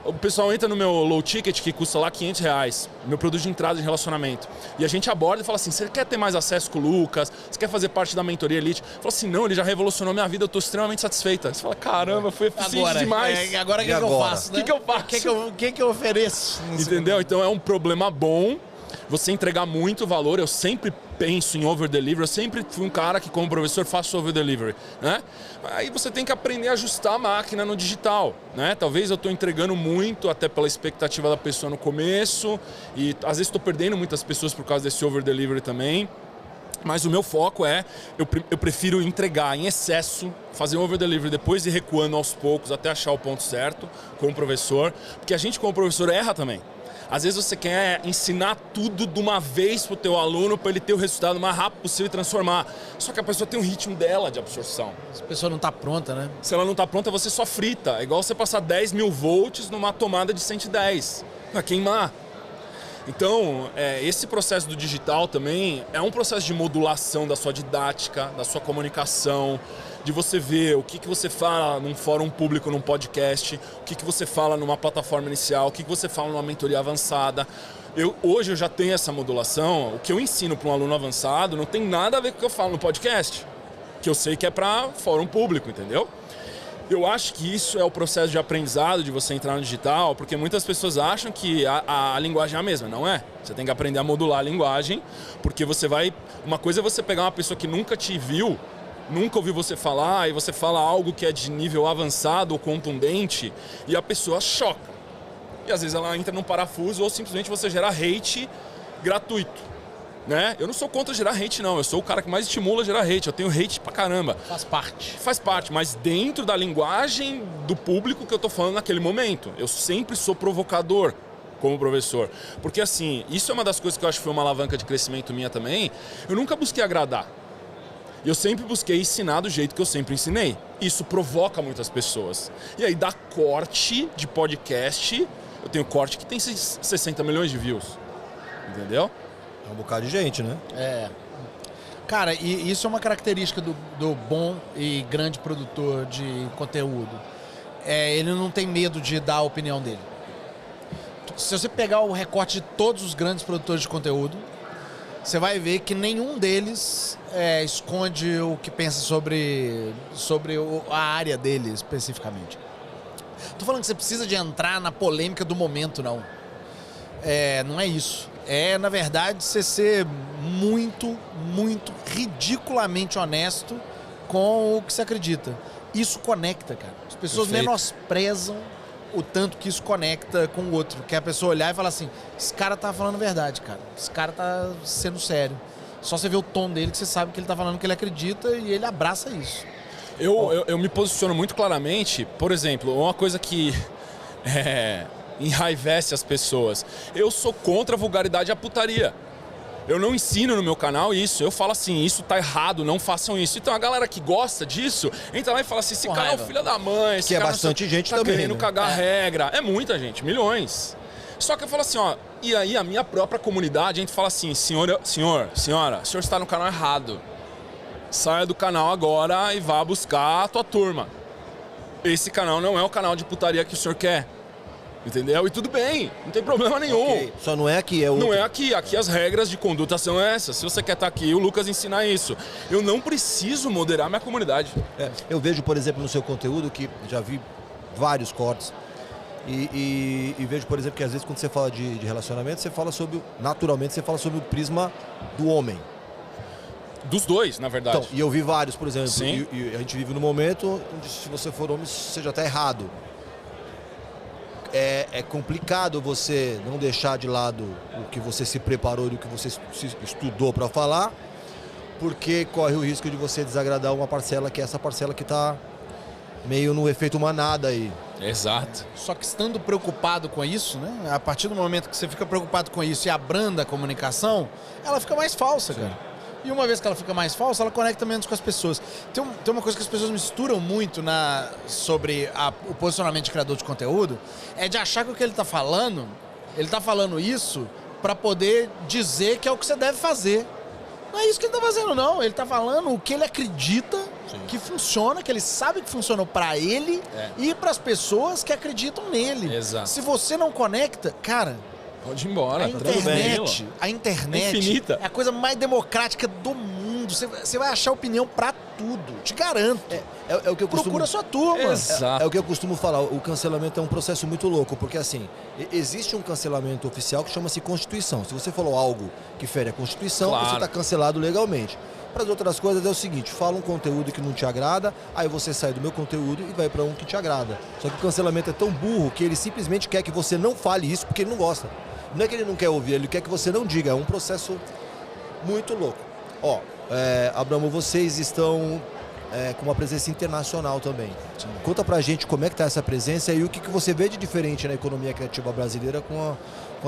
O pessoal entra no meu low ticket, que custa lá R$500, meu produto de entrada de relacionamento. E a gente aborda e fala assim, você quer ter mais acesso com o Lucas? Você quer fazer parte da mentoria Elite? Fala assim, não, ele já revolucionou minha vida, eu tô extremamente satisfeita. Você fala, caramba, foi eficiente demais. Agora o que eu faço, né? O que eu faço? O que eu ofereço? Entendeu? Então é um problema bom você entregar muito valor. Eu sempre penso em over-delivery, eu sempre fui um cara que, como professor, faço over-delivery, né? Aí você tem que aprender a ajustar a máquina no digital, né? Talvez eu estou entregando muito, até pela expectativa da pessoa no começo, e às vezes estou perdendo muitas pessoas por causa desse over-delivery também. Mas o meu foco é, eu prefiro entregar em excesso, fazer um over-delivery, depois ir recuando aos poucos até achar o ponto certo como professor, porque a gente como professor erra também. Às vezes você quer ensinar tudo de uma vez para o teu aluno para ele ter o resultado o mais rápido possível e transformar. Só que a pessoa tem um ritmo dela de absorção. Se a pessoa não está pronta, né? Se ela não está pronta, você só frita. É igual você passar 10.000 volts numa tomada de 110. Vai queimar. Então, esse processo do digital também é um processo de modulação da sua didática, da sua comunicação, de você ver o que você fala num fórum público, num podcast, o que você fala numa plataforma inicial, o que você fala numa mentoria avançada. Hoje eu já tenho essa modulação. O que eu ensino para um aluno avançado não tem nada a ver com o que eu falo no podcast, que eu sei que é para fórum público, entendeu? Eu acho que isso é o processo de aprendizado de você entrar no digital, porque muitas pessoas acham que a linguagem é a mesma. Não é. Você tem que aprender a modular a linguagem, porque você vai... Uma coisa é você pegar uma pessoa que nunca te viu, nunca ouviu você falar, e você fala algo que é de nível avançado ou contundente, e a pessoa choca. E às vezes ela entra num parafuso, ou simplesmente você gera hate gratuito. Né? Eu não sou contra gerar hate, não. Eu sou o cara que mais estimula gerar hate. Eu tenho hate pra caramba. Faz parte. Faz parte, mas dentro da linguagem do público que eu tô falando naquele momento. Eu sempre sou provocador como professor. Porque assim, isso é uma das coisas que eu acho que foi uma alavanca de crescimento minha também. Eu nunca busquei agradar. Eu sempre busquei ensinar do jeito que eu sempre ensinei. Isso provoca muitas pessoas. E aí dá corte de podcast. Eu tenho corte que tem 60 milhões de views. Entendeu? É um bocado de gente, né? É. Cara, e isso é uma característica do bom e grande produtor de conteúdo. Ele não tem medo de dar a opinião dele. Se você pegar o recorte de todos os grandes produtores de conteúdo, você vai ver que nenhum deles esconde o que pensa sobre a área dele especificamente. Tô falando que você precisa de entrar na polêmica do momento, não. Não é isso. Na verdade, você ser muito, muito ridiculamente honesto com o que você acredita. Isso conecta, cara. As pessoas menosprezam o tanto que isso conecta com o outro. Que a pessoa olhar e falar assim, esse cara tá falando a verdade, cara. Esse cara tá sendo sério. Só você vê o tom dele que você sabe que ele tá falando o que ele acredita e ele abraça isso. Eu me posiciono muito claramente, por exemplo, uma coisa que enraivece as pessoas. Eu sou contra a vulgaridade e a putaria. Eu não ensino no meu canal isso. Eu falo assim, isso tá errado, não façam isso. Então a galera que gosta disso, entra lá e fala assim, esse cara é o filho da mãe. Esse que é cara bastante gente tá também, querendo né? cagar regra. É muita gente, milhões. Só que eu falo assim, ó, e aí a minha própria comunidade, a gente fala assim, senhora, o senhor está no canal errado. Saia do canal agora e vá buscar a tua turma. Esse canal não é o canal de putaria que o senhor quer. Entendeu? E tudo bem, não tem problema nenhum. Okay. Só não é aqui, é outro. Não é aqui. Aqui as regras de conduta são essas. Se você quer estar aqui, o Lucas ensina isso. Eu não preciso moderar minha comunidade. Eu vejo, por exemplo, no seu conteúdo, que já vi vários cortes, e vejo, por exemplo, que às vezes quando você fala de relacionamento, você fala naturalmente, você fala sobre o prisma do homem. Dos dois, na verdade. Então, e eu vi vários, por exemplo, Sim. E a gente vive num momento onde se você for homem, você já está errado. É complicado você não deixar de lado o que você se preparou e o que você se estudou para falar, porque corre o risco de você desagradar uma parcela, que é essa parcela que está meio no efeito manada aí. Exato. Só que estando preocupado com isso, né? A partir do momento que você fica preocupado com isso e abranda a comunicação, ela fica mais falsa, cara. E uma vez que ela fica mais falsa, ela conecta menos com as pessoas. Tem uma coisa que as pessoas misturam muito sobre o posicionamento de criador de conteúdo, é de achar que o que ele tá falando isso para poder dizer que é o que você deve fazer. Não é isso que ele tá fazendo, não. Ele tá falando o que ele acredita que funciona, que ele sabe que funcionou para ele e para as pessoas que acreditam nele. Exato. Se você não conecta, cara, pode ir embora. a internet infinita. é a coisa mais democrática do mundo. Você vai achar opinião para tudo, te garanto. É o que eu costumo... Procura a sua turma. Exato. É o que eu costumo falar, o cancelamento é um processo muito louco, porque assim, existe um cancelamento oficial que chama-se Constituição. Se você falou algo que fere a Constituição, Claro. você está cancelado legalmente. Para as outras coisas é o seguinte, fala um conteúdo que não te agrada, aí você sai do meu conteúdo e vai para um que te agrada. Só que o cancelamento é tão burro que ele simplesmente quer que você não fale isso porque ele não gosta. Não é que ele não quer ouvir, ele quer que você não diga, é um processo muito louco. Ó, Abramo, vocês estão com uma presença internacional também. Conta pra gente como é que tá essa presença e o que você vê de diferente na economia criativa brasileira com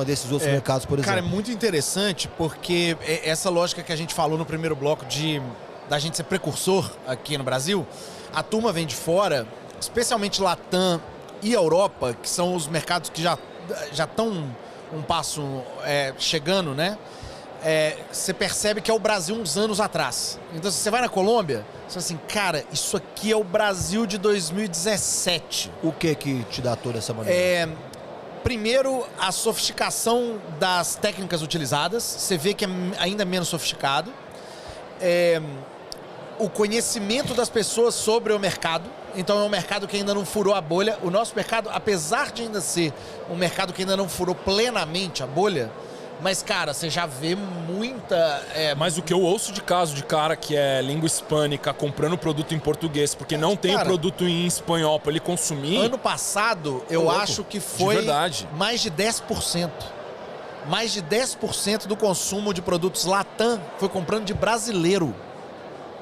a desses outros mercados, por exemplo. Cara, é muito interessante porque essa lógica que a gente falou no primeiro bloco da gente ser precursor aqui no Brasil, a turma vem de fora, especialmente Latam e Europa, que são os mercados que já estão um passo chegando, né? Você percebe que é o Brasil uns anos atrás. Então, se você vai na Colômbia, você fala assim, cara, isso aqui é o Brasil de 2017. O que te dá toda essa maneira? Primeiro, a sofisticação das técnicas utilizadas. Você vê que é ainda menos sofisticado. O conhecimento das pessoas sobre o mercado. Então, é um mercado que ainda não furou a bolha. O nosso mercado, apesar de ainda ser um mercado que ainda não furou plenamente a bolha, mas, cara, você já vê muita... Mas o que eu ouço de caso de cara que é língua hispânica comprando produto em português, porque não tem o produto em espanhol para ele consumir... Ano passado, eu acho que foi mais de 10%. Mais de 10% do consumo de produtos Latam foi comprando de brasileiro.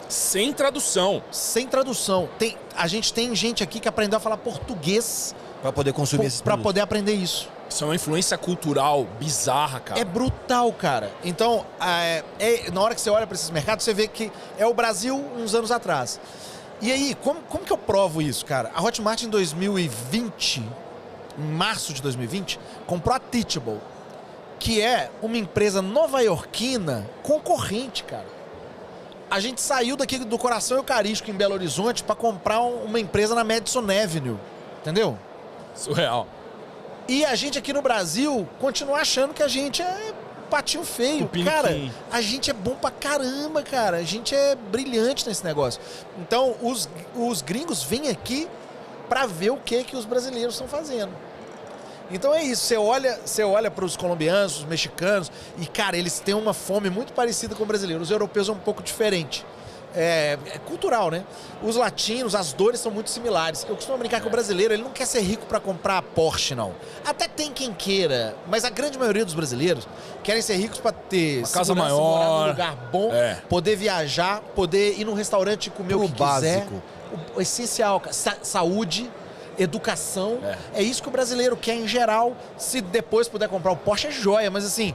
Sem tradução. Sem tradução. A gente tem gente aqui que aprendeu a falar português... Para poder consumir esses produtos. Para poder aprender isso. Isso é uma influência cultural bizarra, cara. É brutal, cara. Então, na hora que você olha para esses mercados, você vê que é o Brasil uns anos atrás. E aí, como que eu provo isso, cara? A Hotmart em 2020, em março de 2020, comprou a Teachable, que é uma empresa nova-iorquina concorrente, cara. A gente saiu daqui do Coração Eucarístico em Belo Horizonte para comprar uma empresa na Madison Avenue, entendeu? Surreal. E a gente aqui no Brasil continua achando que a gente é patinho feio. Cara, a gente é bom pra caramba, cara. A gente é brilhante nesse negócio. Então, os gringos vêm aqui pra ver o que os brasileiros estão fazendo. Então é isso. Você olha pros colombianos, os mexicanos, e, cara, eles têm uma fome muito parecida com o brasileiro. Os europeus é um pouco diferente. É cultural, né? Os latinos, as dores são muito similares. Eu costumo brincar que o brasileiro, ele não quer ser rico para comprar a Porsche, não. Até tem quem queira, mas a grande maioria dos brasileiros querem ser ricos para ter uma casa maior, morar num lugar bom, poder viajar, poder ir num restaurante e comer o que quiser. O essencial, saúde, educação. É isso que o brasileiro quer em geral. Se depois puder comprar o Porsche, é joia, mas assim...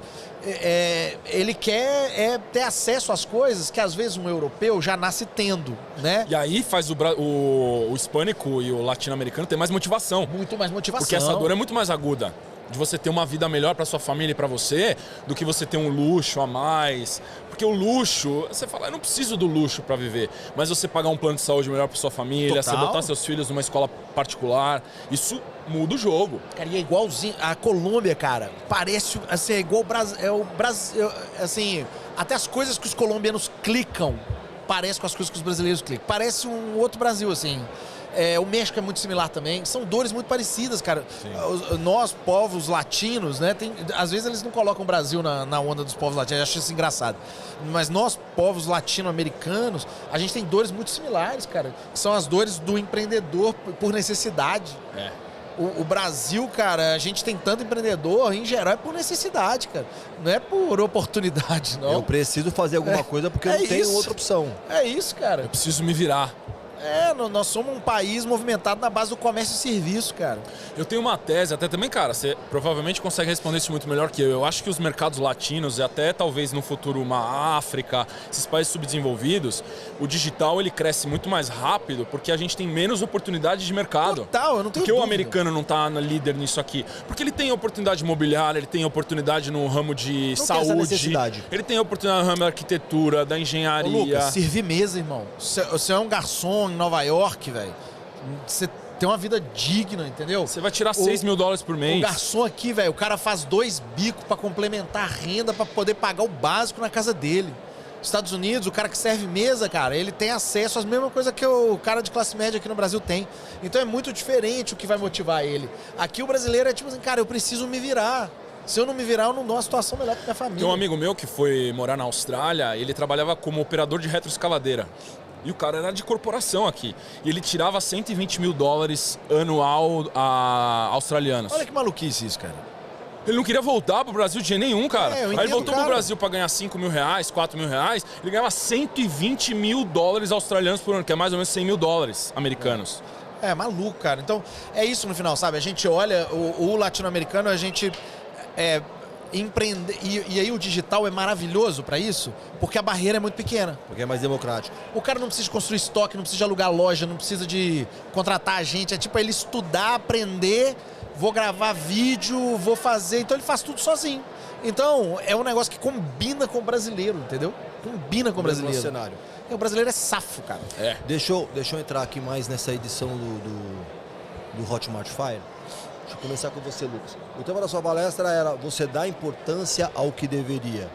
ele quer ter acesso às coisas que às vezes um europeu já nasce tendo, né? E aí faz o hispânico e o latino-americano ter mais motivação. Muito mais motivação. Porque essa dor é muito mais aguda. De você ter uma vida melhor para sua família e para você, do que você ter um luxo a mais. Porque o luxo, você fala, eu não preciso do luxo para viver. Mas você pagar um plano de saúde melhor para sua família, você botar seus filhos numa escola particular, isso muda o jogo. Cara, e é igualzinho. A Colômbia, cara, parece, assim, é igual o Brasil. Assim, até as coisas que os colombianos clicam parecem com as coisas que os brasileiros clicam. Parece um outro Brasil, assim. O México é muito similar também. São dores muito parecidas, cara. Nós, povos latinos, né? Às vezes eles não colocam o Brasil na onda dos povos latinos. Eu acho isso engraçado. Mas nós, povos latino-americanos, a gente tem dores muito similares, cara. Que são as dores do empreendedor por necessidade. O Brasil, cara, a gente tem tanto empreendedor, em geral, é por necessidade, cara. Não é por oportunidade, não. Eu preciso fazer alguma coisa porque eu não tenho outra opção. É isso, cara. Eu preciso me virar. Nós somos um país movimentado na base do comércio e serviço, cara. Eu tenho uma tese, até também, cara, você provavelmente consegue responder isso muito melhor que eu. Eu acho que os mercados latinos, e até talvez no futuro uma África, esses países subdesenvolvidos, o digital ele cresce muito mais rápido porque a gente tem menos oportunidade de mercado. Total, eu não tenho Porque dúvida. o americano não tá líder nisso aqui? Porque ele tem oportunidade imobiliária, ele tem oportunidade no ramo de Não tem saúde. essa necessidade. Ele tem oportunidade no ramo da arquitetura, da Ô, engenharia. Lucas, servir mesa, irmão. Você é um garçom em Nova York, velho. Você tem uma vida digna, entendeu? Você vai tirar $6 mil por mês. O garçom aqui, velho, o cara faz 2 bicos pra complementar a renda pra poder pagar o básico na casa dele. Estados Unidos, o cara que serve mesa, cara, ele tem acesso às mesmas coisas que o cara de classe média aqui no Brasil tem. Então é muito diferente o que vai motivar ele. Aqui o brasileiro é tipo assim, cara, eu preciso me virar. Se eu não me virar, eu não dou uma situação melhor pra minha família. Tem um amigo meu que foi morar na Austrália, ele trabalhava como operador de retroescavadeira. E o cara era de corporação aqui. E ele tirava $120 mil anual a australianos. Olha que maluquice isso, cara. Ele não queria voltar pro Brasil de jeito nenhum, cara. Eu Aí entendo, ele voltou cara. pro Brasil pra ganhar $5 mil, $4 mil. Ele ganhava $120 mil australianos por ano, que é mais ou menos $100 mil americanos. É maluco, cara. Então, é isso no final, sabe? A gente olha, o latino-americano, a gente empreender. E aí o digital é maravilhoso pra isso, porque a barreira é muito pequena. Porque é mais democrático. O cara não precisa de construir estoque, não precisa de alugar loja, não precisa de contratar gente. É tipo ele estudar, aprender, vou gravar vídeo, vou fazer. Então ele faz tudo sozinho. Então é um negócio que combina com o brasileiro, entendeu? Combina com o brasileiro. No cenário. E o brasileiro é safo, cara. É. Deixa eu entrar aqui mais nessa edição do Hotmart Fire. Deixa eu começar com você, Lucas. O tema da sua palestra era você dá importância ao que deveria.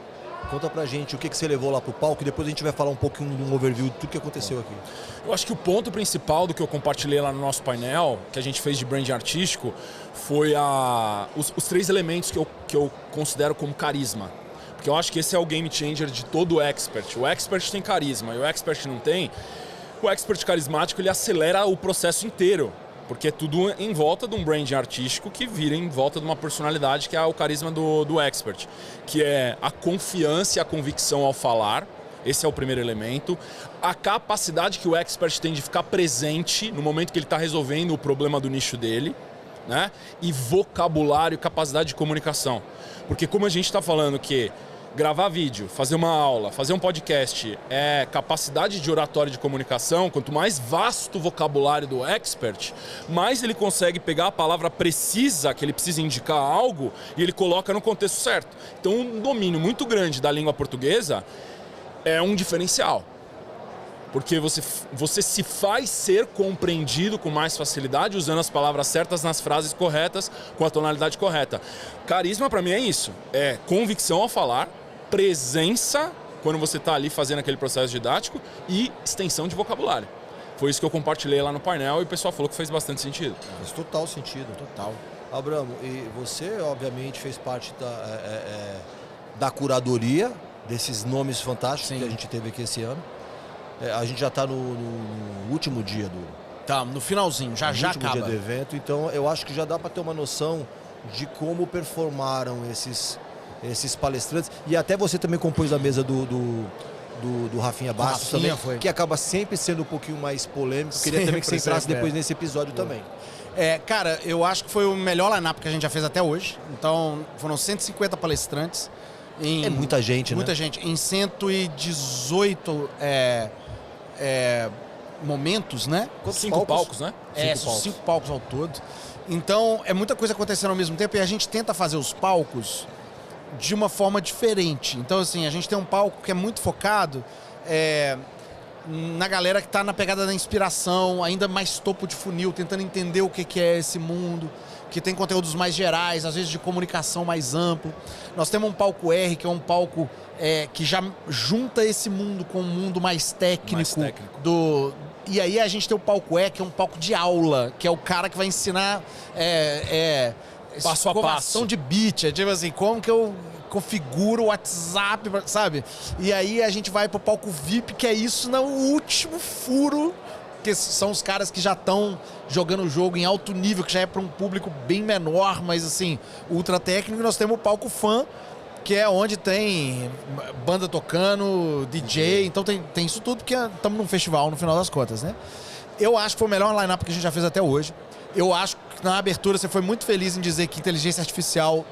Conta pra gente o que você levou lá pro palco e depois a gente vai falar um pouquinho de um overview de tudo que aconteceu aqui. Eu acho que o ponto principal do que eu compartilhei lá no nosso painel, que a gente fez de branding artístico, foi os 3 elementos que eu considero como carisma. Porque eu acho que esse é o game changer de todo o expert. O expert tem carisma e o expert não tem. O expert carismático ele acelera o processo inteiro. Porque é tudo em volta de um branding artístico que vira em volta de uma personalidade que é o carisma do expert. Que é a confiança e a convicção ao falar. Esse é o primeiro elemento. A capacidade que o expert tem de ficar presente no momento que ele está resolvendo o problema do nicho dele. Né? E vocabulário e capacidade de comunicação. Porque como a gente está falando que gravar vídeo, fazer uma aula, fazer um podcast é capacidade de oratória de comunicação, quanto mais vasto o vocabulário do expert, mais ele consegue pegar a palavra precisa, que ele precisa indicar algo, e ele coloca no contexto certo. Então um domínio muito grande da língua portuguesa é um diferencial. Porque você se faz ser compreendido com mais facilidade, usando as palavras certas nas frases corretas, com a tonalidade correta. Carisma para mim é isso, é convicção ao falar, presença quando você está ali fazendo aquele processo didático e extensão de vocabulário. Foi isso que eu compartilhei lá no painel e o pessoal falou que fez bastante sentido. Faz total sentido. Total. Abramo, e você obviamente fez parte da curadoria desses nomes fantásticos que a gente teve aqui esse ano. A gente já está no último dia Tá, no finalzinho, já acaba. dia do evento, então eu acho que já dá para ter uma noção de como performaram esses palestrantes. E até você também compôs a mesa do Rafinha Bastos também, que acaba sempre sendo um pouquinho mais polêmico. Queria também que você entrasse depois nesse episódio também. Cara, eu acho que foi o melhor line-up que a gente já fez até hoje. Então, foram 150 palestrantes. É muita gente, Muita gente. Em 118 momentos, né? 5 palcos, né? 5 palcos ao todo. Então, é muita coisa acontecendo ao mesmo tempo e a gente tenta fazer os palcos de uma forma diferente. Então, assim, a gente tem um palco que é muito focado na galera que está na pegada da inspiração, ainda mais topo de funil, tentando entender o que é esse mundo, que tem conteúdos mais gerais, às vezes de comunicação mais amplo. Nós temos um palco R, que é um palco que já junta esse mundo com um mundo mais técnico. E aí a gente tem o palco E, que é um palco de aula, que é o cara que vai ensinar passo a passo de bit, tipo assim, como que eu configuro o WhatsApp, sabe? E aí a gente vai pro palco VIP, que é isso no último furo porque são os caras que já estão jogando o jogo em alto nível, que já é para um público bem menor, mas assim, ultra técnico. E nós temos o palco fã, que é onde tem banda tocando, DJ, então tem isso tudo, porque estamos num festival no final das contas, né? Eu acho que foi o melhor line-up que a gente já fez até hoje. Eu acho que na abertura você foi muito feliz em dizer que inteligência artificial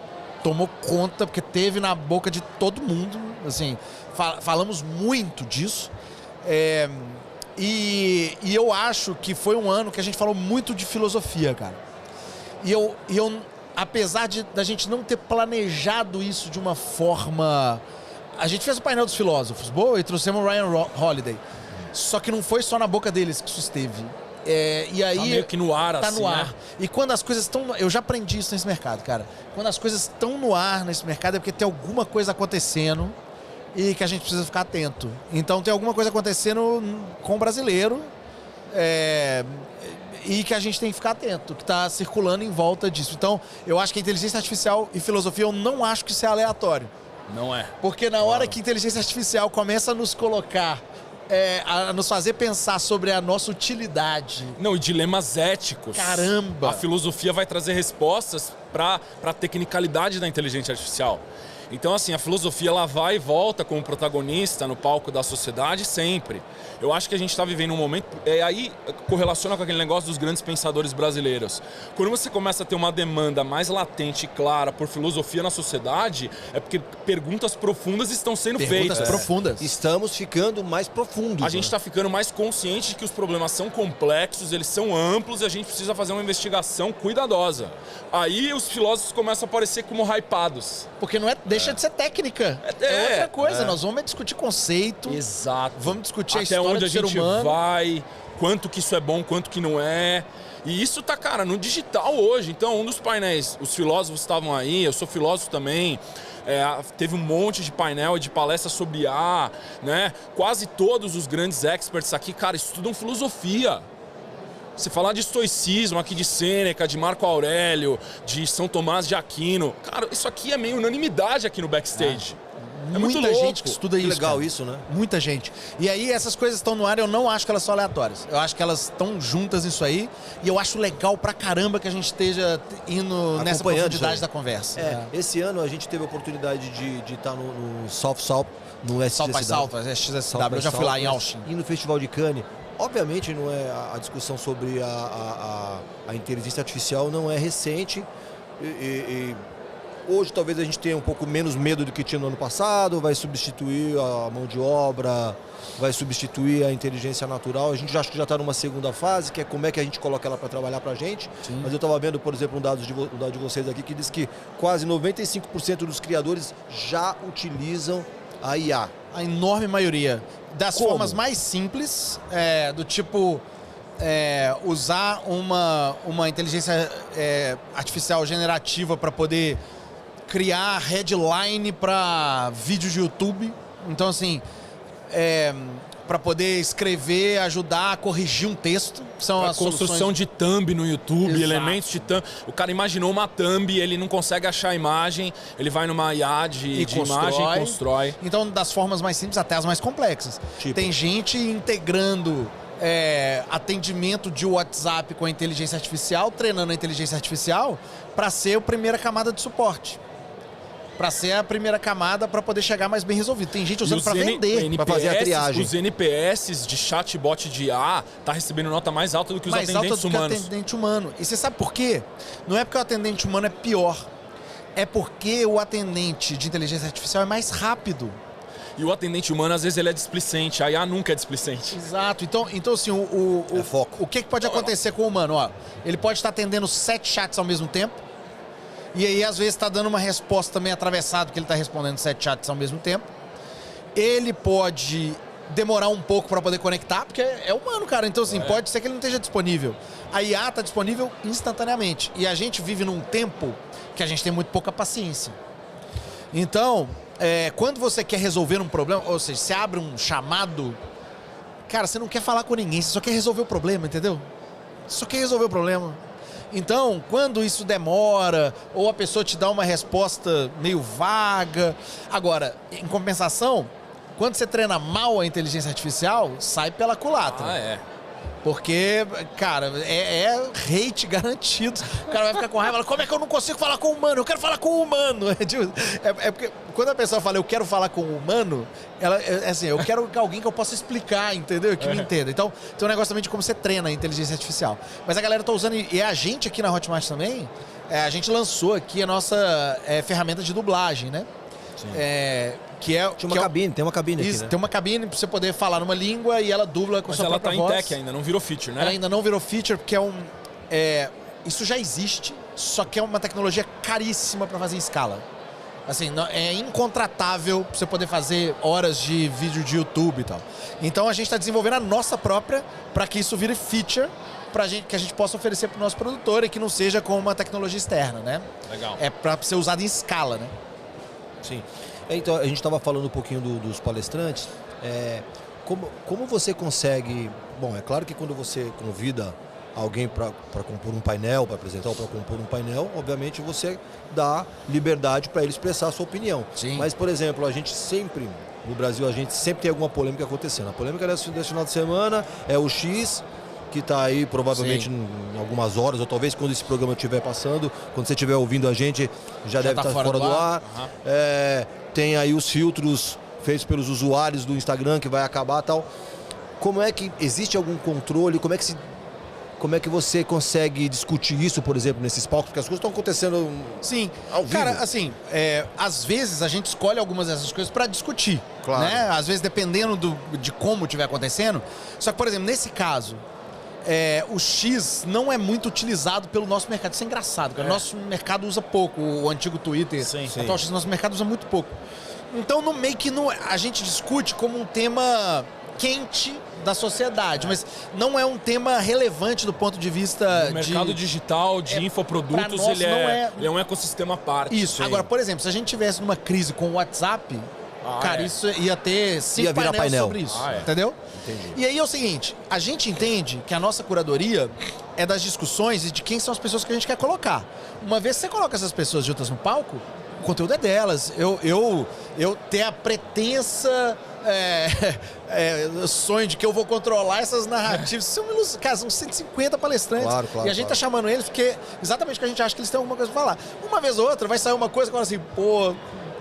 tomou conta, porque teve na boca de todo mundo, assim, falamos muito disso. E eu acho que foi um ano que a gente falou muito de filosofia, cara. E eu apesar da gente não ter planejado isso de uma forma... A gente fez o painel dos filósofos, boa, e trouxemos o Ryan Holiday. Só que não foi só na boca deles que isso esteve. E aí, tá meio que no ar, tá assim, no ar. né? E quando as coisas estão... Eu já aprendi isso nesse mercado, cara. Quando as coisas estão no ar nesse mercado é porque tem alguma coisa acontecendo e que a gente precisa ficar atento. Então tem alguma coisa acontecendo com o brasileiro e que a gente tem que ficar atento, que está circulando em volta disso. Então, eu acho que a inteligência artificial e filosofia, eu não acho que isso é aleatório. Não é. Porque na hora que a inteligência artificial começa a nos colocar, a nos fazer pensar sobre a nossa utilidade... Não, e dilemas éticos. Caramba! A filosofia vai trazer respostas para a tecnicalidade da inteligência artificial. Então, assim, a filosofia ela vai e volta como protagonista no palco da sociedade sempre. Eu acho que a gente está vivendo um momento... aí correlaciona com aquele negócio dos grandes pensadores brasileiros. Quando você começa a ter uma demanda mais latente e clara por filosofia na sociedade, é porque perguntas profundas estão sendo feitas. Profundas. Estamos ficando mais profundos. A gente está ficando mais consciente de que os problemas são complexos, eles são amplos e a gente precisa fazer uma investigação cuidadosa. Aí os filósofos começam a aparecer como hypados. Porque não deixa de ser técnica. É outra coisa. Nós vamos discutir conceito. Exato. Vamos discutir a até história onde a do ser gente humano. vai, quanto que isso é bom, quanto que não é. E isso tá, cara, no digital hoje. Então, um dos painéis, os filósofos estavam aí, eu sou filósofo também. Teve um monte de painel e de palestras sobre IA, né? Quase todos os grandes experts aqui, cara, estudam filosofia. Você falar de estoicismo aqui, de Sêneca, de Marco Aurélio, de São Tomás de Aquino, cara, isso aqui é meio unanimidade aqui no backstage. É muito Muita louco. gente que estuda isso. Legal cara. isso, né? Muita gente. E aí essas coisas estão no ar, eu não acho que elas são aleatórias. Eu acho que elas estão juntas nisso aí. E eu acho legal pra caramba que a gente esteja indo nessa profundidade da conversa. Esse ano a gente teve a oportunidade de estar no South, no South by South, XSW, eu já fui lá em Austin. E no Festival de Cannes. Obviamente não é a discussão sobre a inteligência artificial não é recente. Hoje talvez a gente tenha um pouco menos medo do que tinha no ano passado, vai substituir a mão de obra, vai substituir a inteligência natural. A gente acho que já está numa segunda fase, que é como é que a gente coloca ela para trabalhar para a gente. Sim. Mas eu estava vendo, por exemplo, um dado de vocês aqui que diz que quase 95% dos criadores já utilizam a IA. A enorme maioria. Das formas mais simples, do tipo... usar uma inteligência artificial generativa para poder criar headline para vídeos de YouTube. Então, assim, para poder escrever, ajudar a corrigir um texto. São as construção de thumb no YouTube, Exato. Elementos de thumb. O cara imaginou uma thumb, ele não consegue achar a imagem, ele vai numa IA de imagem e constrói. Então, das formas mais simples até as mais complexas. Tipo. Tem gente integrando... atendimento de WhatsApp com a inteligência artificial, treinando a inteligência artificial para ser a primeira camada de suporte. Para ser a primeira camada para poder chegar mais bem resolvido. Tem gente usando para vender, para fazer a triagem. Os NPS de chatbot de IA tá recebendo nota mais alta do que os atendentes humanos. Mais alta do que o atendente humano. E você sabe por quê? Não é porque o atendente humano é pior. É porque o atendente de inteligência artificial é mais rápido. E o atendente humano, às vezes, ele é displicente. A IA nunca é displicente. Exato. Então assim, o que pode acontecer com o humano? Ó, ele pode estar atendendo 7 chats ao mesmo tempo. E aí, às vezes, está dando uma resposta meio atravessada, que ele está respondendo 7 chats ao mesmo tempo. Ele pode demorar um pouco para poder conectar, porque é humano, cara. Então, assim, pode ser que ele não esteja disponível. A IA está disponível instantaneamente. E a gente vive num tempo que a gente tem muito pouca paciência. Então... quando você quer resolver um problema, ou seja, você abre um chamado, cara, você não quer falar com ninguém, você só quer resolver o problema, entendeu? Você só quer resolver o problema. Então, quando isso demora, ou a pessoa te dá uma resposta meio vaga... Agora, em compensação, quando você treina mal a inteligência artificial, sai pela culatra. Porque, cara, é hate garantido. O cara vai ficar com raiva, como é que eu não consigo falar com o humano? Eu quero falar com o humano. É porque quando a pessoa fala eu quero falar com o humano, ela, assim, eu quero alguém que eu possa explicar, entendeu? Que me entenda. Então, tem um negócio também de como você treina a inteligência artificial. Mas a galera tá usando, e a gente aqui na Hotmart também, a gente lançou aqui a nossa ferramenta de dublagem, né? Tem uma cabine isso, aqui, né? tem uma cabine pra você poder falar numa língua e ela dubla com a sua própria voz. Mas ela tá em tech ainda, não virou feature, né? Ela ainda não virou feature porque isso já existe, só que é uma tecnologia caríssima pra fazer em escala. Assim, é incontratável pra você poder fazer horas de vídeo de YouTube e tal. Então a gente tá desenvolvendo a nossa própria pra que isso vire feature que a gente possa oferecer pro nosso produtor e que não seja com uma tecnologia externa, né? Legal. É pra ser usado em escala, né? Sim. Então, a gente estava falando um pouquinho dos palestrantes. Como você consegue... Bom, é claro que quando você convida alguém para compor um painel, para apresentar ou para compor um painel, obviamente você dá liberdade para ele expressar a sua opinião. Sim. Mas, por exemplo, no Brasil, a gente sempre tem alguma polêmica acontecendo. A polêmica desse final de semana é o X, que está aí provavelmente em algumas horas, ou talvez quando esse programa estiver passando, quando você estiver ouvindo a gente, já deve estar fora do ar. Uhum. Tem aí os filtros feitos pelos usuários do Instagram que vai acabar e tal. Como é que existe algum controle? Como é que você consegue discutir isso, por exemplo, nesses palcos? Porque as coisas estão acontecendo ao vivo. Cara, assim, às vezes a gente escolhe algumas dessas coisas para discutir. Claro. Né? Às vezes dependendo de como estiver acontecendo. Só que, por exemplo, nesse caso, o X não é muito utilizado pelo nosso mercado. Isso é engraçado, porque o nosso mercado usa pouco. O antigo Twitter, atual X, nosso mercado usa muito pouco. Então, no meio que a gente discute como um tema quente da sociedade, mas não é um tema relevante do ponto de vista O mercado digital de infoprodutos, nós ele não é um ecossistema à parte. Isso. Agora, por exemplo, se a gente tivesse numa crise com o WhatsApp, cara, isso ia ter 5 painéis sobre isso, entendeu? Entendi. E aí é o seguinte, a gente entende que a nossa curadoria é das discussões e de quem são as pessoas que a gente quer colocar. Uma vez que você coloca essas pessoas juntas no palco, o conteúdo é delas. Eu ter a pretensa sonho de que eu vou controlar essas narrativas. São 150 palestrantes. Claro, e a gente tá chamando eles porque exatamente que a gente acha que eles têm alguma coisa pra falar. Uma vez ou outra vai sair uma coisa que assim,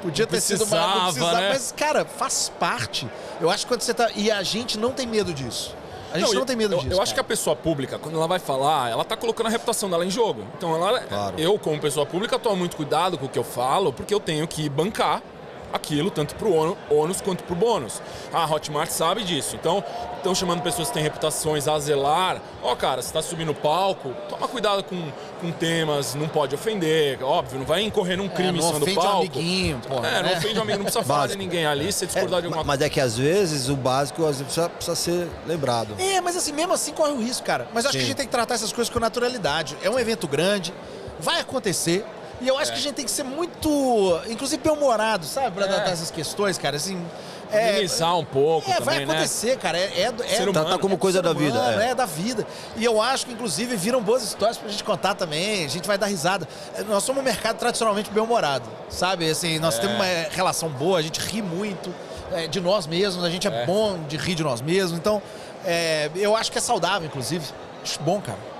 podia ter sido mais, não precisava, né? Mas, cara, faz parte. Eu acho que quando você tá... E a gente não tem medo disso. A gente não tem medo disso. Eu acho que a pessoa pública, quando ela vai falar, ela tá colocando a reputação dela em jogo. Então, Claro. eu, como pessoa pública, tomo muito cuidado com o que eu falo, porque eu tenho que bancar aquilo, tanto pro ônus quanto pro bônus. A Hotmart sabe disso. Então, estão chamando pessoas que têm reputações a zelar. Cara, você tá subindo o palco, toma cuidado com temas, não pode ofender, óbvio, não vai incorrer num crime em cima do palco. Não ofende um amiguinho, não ofende um amigo, não precisa falar de ninguém ali, se discordar de alguma coisa. Mas é que às vezes o básico precisa ser lembrado. Mas assim, mesmo assim corre o risco, cara. Mas eu acho que a gente tem que tratar essas coisas com naturalidade. É um evento grande, vai acontecer. E eu acho que a gente tem que ser muito, inclusive, bem-humorado, sabe? Pra tratar essas questões, cara, assim... Amenizar um pouco também, vai acontecer, né? Cara. Tratar como coisa da vida. É da vida. E eu acho que, inclusive, viram boas histórias pra gente contar também. A gente vai dar risada. Nós somos um mercado tradicionalmente bem-humorado, sabe? Assim, nós temos uma relação boa, a gente ri muito de nós mesmos, a gente é bom de rir de nós mesmos. Então, eu acho que é saudável, inclusive. Acho bom, cara.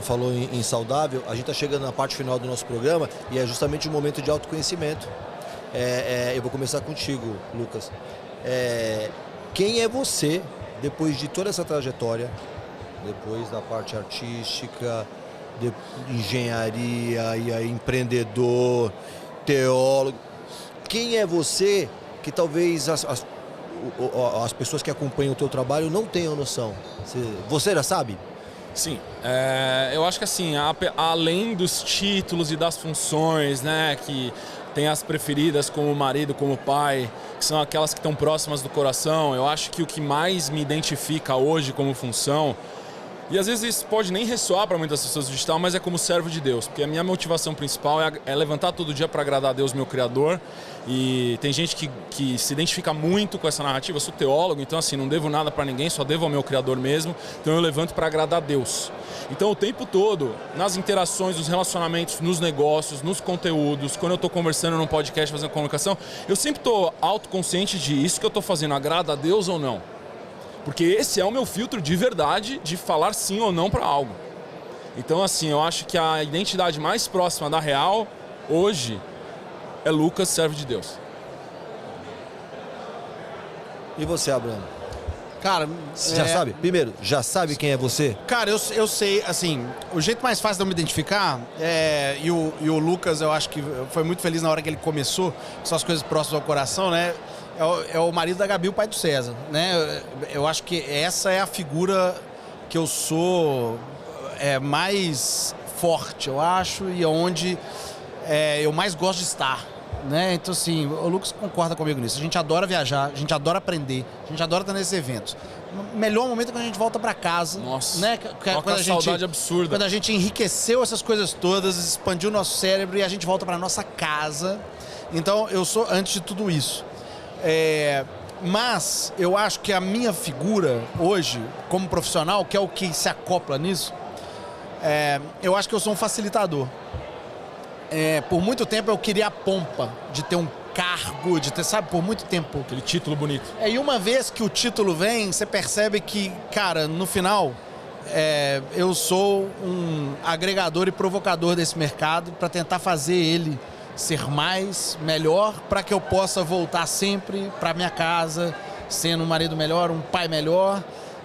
Falou em saudável, a gente está chegando na parte final do nosso programa e é justamente o momento de autoconhecimento. Eu vou começar contigo, Lucas. Quem é você, depois de toda essa trajetória, depois da parte artística, de engenharia, e aí empreendedor, teólogo, quem é você que talvez as pessoas que acompanham o teu trabalho não tenham noção? Você já sabe? Sim, eu acho que assim, além dos títulos e das funções, né, que tem as preferidas como marido, como pai, que são aquelas que estão próximas do coração, eu acho que o que mais me identifica hoje como função, e às vezes isso pode nem ressoar para muitas pessoas do digital, mas é como servo de Deus, porque a minha motivação principal é levantar todo dia para agradar a Deus, meu Criador. E tem gente que se identifica muito com essa narrativa. Eu sou teólogo, então assim, não devo nada para ninguém, só devo ao meu Criador mesmo. Então eu levanto para agradar a Deus. Então o tempo todo, nas interações, nos relacionamentos, nos negócios, nos conteúdos, quando eu estou conversando num podcast, fazendo comunicação, eu sempre estou autoconsciente de isso que eu estou fazendo agrada a Deus ou não. Porque esse é o meu filtro de verdade de falar sim ou não para algo. Então, assim, eu acho que a identidade mais próxima da real, hoje, é Lucas, servo de Deus. E você, Abraham? Cara, Já sabe? Primeiro, já sabe quem é você? Cara, eu sei, assim, o jeito mais fácil de eu me identificar e o Lucas, eu acho que foi muito feliz na hora que ele começou, são as coisas próximas ao coração, né? É o marido da Gabi, o pai do César, né? Eu acho que essa é a figura que eu sou mais forte, eu acho, e onde eu mais gosto de estar. Né? Então, assim, o Lucas concorda comigo nisso. A gente adora viajar, a gente adora aprender, a gente adora estar nesses eventos. O melhor momento é quando a gente volta para casa. Nossa, né? Quando a saudade absurda. Quando a gente enriqueceu essas coisas todas, expandiu o nosso cérebro e a gente volta para nossa casa. Então, eu sou antes de tudo isso. Mas eu acho que a minha figura hoje, como profissional, que é o que se acopla nisso, eu acho que eu sou um facilitador. Por muito tempo eu queria a pompa de ter um cargo, de ter, sabe, por muito tempo. Aquele título bonito. E uma vez que o título vem, você percebe que, cara, no final, eu sou um agregador e provocador desse mercado para tentar fazer ele ser melhor, para que eu possa voltar sempre para minha casa, sendo um marido melhor, um pai melhor,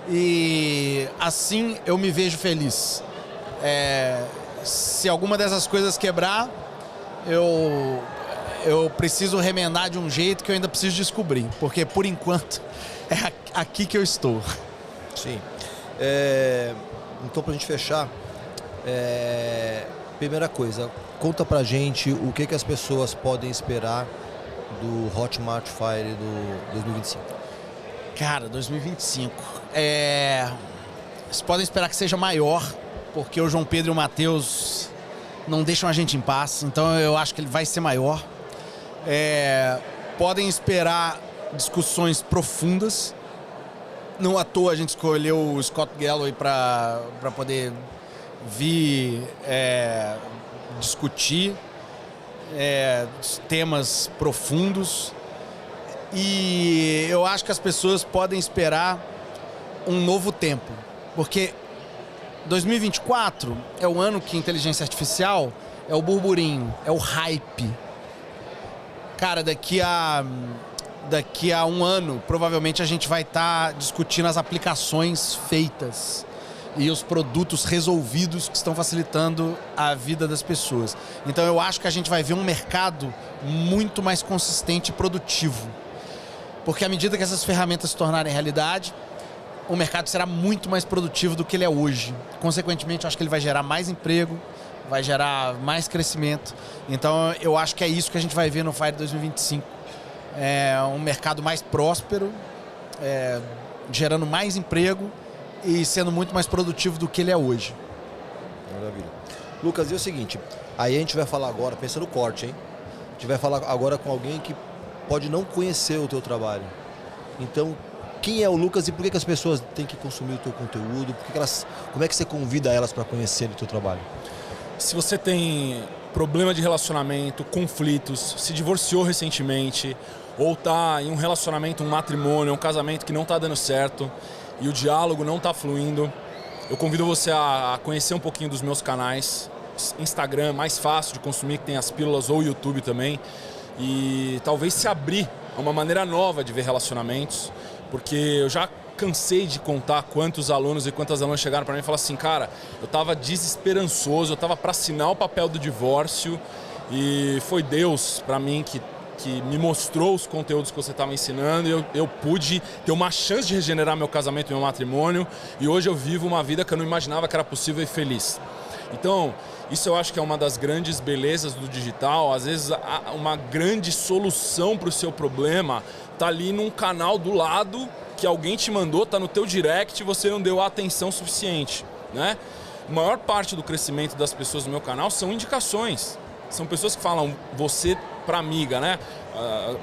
e assim eu me vejo feliz. Se alguma dessas coisas quebrar, eu preciso remendar de um jeito que eu ainda preciso descobrir, porque por enquanto é aqui que eu estou. Sim. Então, pra gente fechar, primeira coisa, conta pra gente o que as pessoas podem esperar do Hotmart Fire do 2025. Cara, 2025. Vocês podem esperar que seja maior, porque o João Pedro e o Matheus não deixam a gente em paz, então eu acho que ele vai ser maior. Podem esperar discussões profundas. Não à toa a gente escolheu o Scott Galloway para poder vir discutir temas profundos. E eu acho que as pessoas podem esperar um novo tempo, porque 2024 é o ano que a inteligência artificial é o burburinho, é o hype. Cara, daqui a um ano, provavelmente a gente vai estar discutindo as aplicações feitas e os produtos resolvidos que estão facilitando a vida das pessoas. Então eu acho que a gente vai ver um mercado muito mais consistente e produtivo. Porque à medida que essas ferramentas se tornarem realidade, o mercado será muito mais produtivo do que ele é hoje. Consequentemente, eu acho que ele vai gerar mais emprego, vai gerar mais crescimento. Então, eu acho que é isso que a gente vai ver no Fire 2025. Um mercado mais próspero, gerando mais emprego e sendo muito mais produtivo do que ele é hoje. Maravilha. Lucas, e o seguinte, aí a gente vai falar agora, pensa no corte, hein? A gente vai falar agora com alguém que pode não conhecer o teu trabalho. Então, quem é o Lucas e por que as pessoas têm que consumir o teu conteúdo? Como é que você convida elas para conhecer o teu trabalho? Se você tem problema de relacionamento, conflitos, se divorciou recentemente, ou está em um relacionamento, um matrimônio, um casamento que não está dando certo e o diálogo não está fluindo, eu convido você a conhecer um pouquinho dos meus canais. Instagram, mais fácil de consumir, que tem as pílulas, ou YouTube também. E talvez se abrir a uma maneira nova de ver relacionamentos. Porque eu já cansei de contar quantos alunos e quantas alunas chegaram para mim e falaram assim, cara, eu estava desesperançoso, eu estava para assinar o papel do divórcio e foi Deus para mim que me mostrou os conteúdos que você estava ensinando e eu pude ter uma chance de regenerar meu casamento e meu matrimônio e hoje eu vivo uma vida que eu não imaginava que era possível e feliz. Então, isso eu acho que é uma das grandes belezas do digital. Às vezes, uma grande solução para o seu problema está ali num canal do lado que alguém te mandou, está no teu direct e você não deu a atenção suficiente, né? A maior parte do crescimento das pessoas no meu canal são indicações. São pessoas que falam você para amiga, né?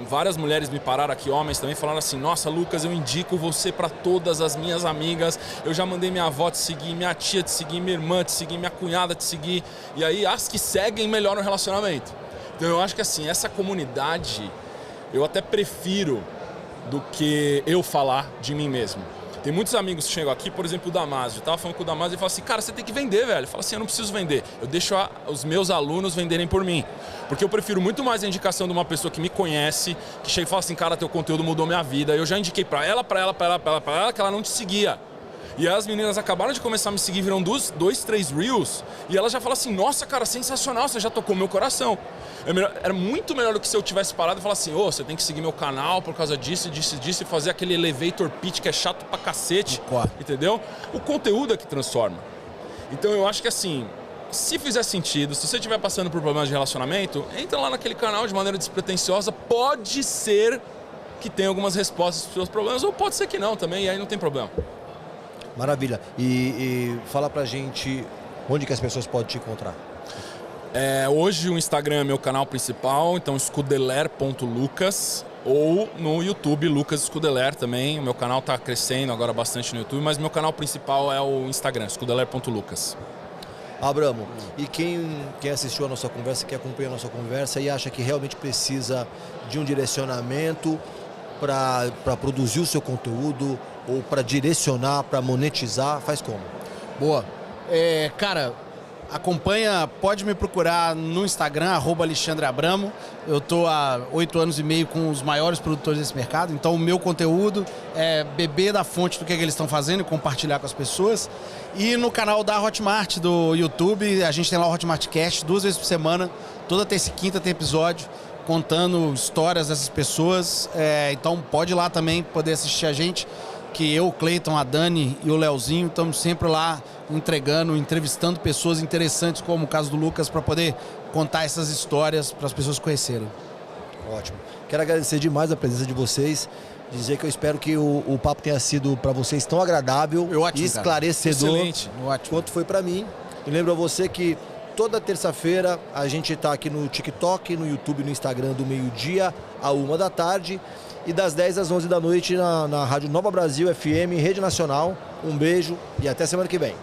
Várias mulheres me pararam aqui, homens também, falaram assim, nossa, Lucas, eu indico você para todas as minhas amigas, eu já mandei minha avó te seguir, minha tia te seguir, minha irmã te seguir, minha cunhada te seguir, e aí as que seguem melhoram o relacionamento. Então eu acho que assim, essa comunidade, eu até prefiro do que eu falar de mim mesmo. Tem muitos amigos que chegam aqui, por exemplo, o Damásio. Eu tava falando com o Damásio e fala assim, cara, você tem que vender, velho. Fala assim, eu não preciso vender. Eu deixo os meus alunos venderem por mim. Porque eu prefiro muito mais a indicação de uma pessoa que me conhece, que chega e fala assim, cara, teu conteúdo mudou minha vida. Eu já indiquei pra ela, que ela não te seguia. E as meninas acabaram de começar a me seguir, viram 2, 3 reels, e ela já fala assim, nossa, cara, sensacional, você já tocou meu coração. Era muito melhor do que se eu tivesse parado e falar assim, você tem que seguir meu canal por causa disso, e fazer aquele elevator pitch que é chato pra cacete, entendeu? O conteúdo é que transforma. Então eu acho que assim, se fizer sentido, se você estiver passando por problemas de relacionamento, entra lá naquele canal de maneira despretensiosa, pode ser que tenha algumas respostas para os seus problemas, ou pode ser que não também, e aí não tem problema. Maravilha. E fala pra gente onde que as pessoas podem te encontrar. Hoje o Instagram é meu canal principal, então scudeler.lucas, ou no YouTube Lucas Scudeler também. O meu canal está crescendo agora bastante no YouTube, mas meu canal principal é o Instagram, scudeler.lucas. Abramo, e quem assistiu a nossa conversa, quem acompanha a nossa conversa e acha que realmente precisa de um direcionamento para produzir o seu conteúdo ou para direcionar, para monetizar, faz como? Boa. Cara, pode me procurar no Instagram, @AlexandreAbramo. Eu tô há 8 anos e meio com os maiores produtores desse mercado, então o meu conteúdo é beber da fonte do que eles estão fazendo e compartilhar com as pessoas. E no canal da Hotmart do YouTube, a gente tem lá o Hotmart Cast 2 vezes por semana, toda terça e quinta tem episódio, contando histórias dessas pessoas. Então pode ir lá também poder assistir a gente, que eu, o Cleiton, a Dani e o Leozinho estamos sempre lá entrevistando pessoas interessantes, como o caso do Lucas, para poder contar essas histórias para as pessoas conhecerem. Ótimo. Quero agradecer demais a presença de vocês, dizer que eu espero que o papo tenha sido para vocês tão agradável e esclarecedor quanto foi para mim. E lembro a você que toda terça-feira a gente está aqui no TikTok, no YouTube, no Instagram, do meio-dia à 1 da tarde e das 10 às 11 da noite na Rádio Nova Brasil FM, Rede Nacional. Um beijo e até semana que vem.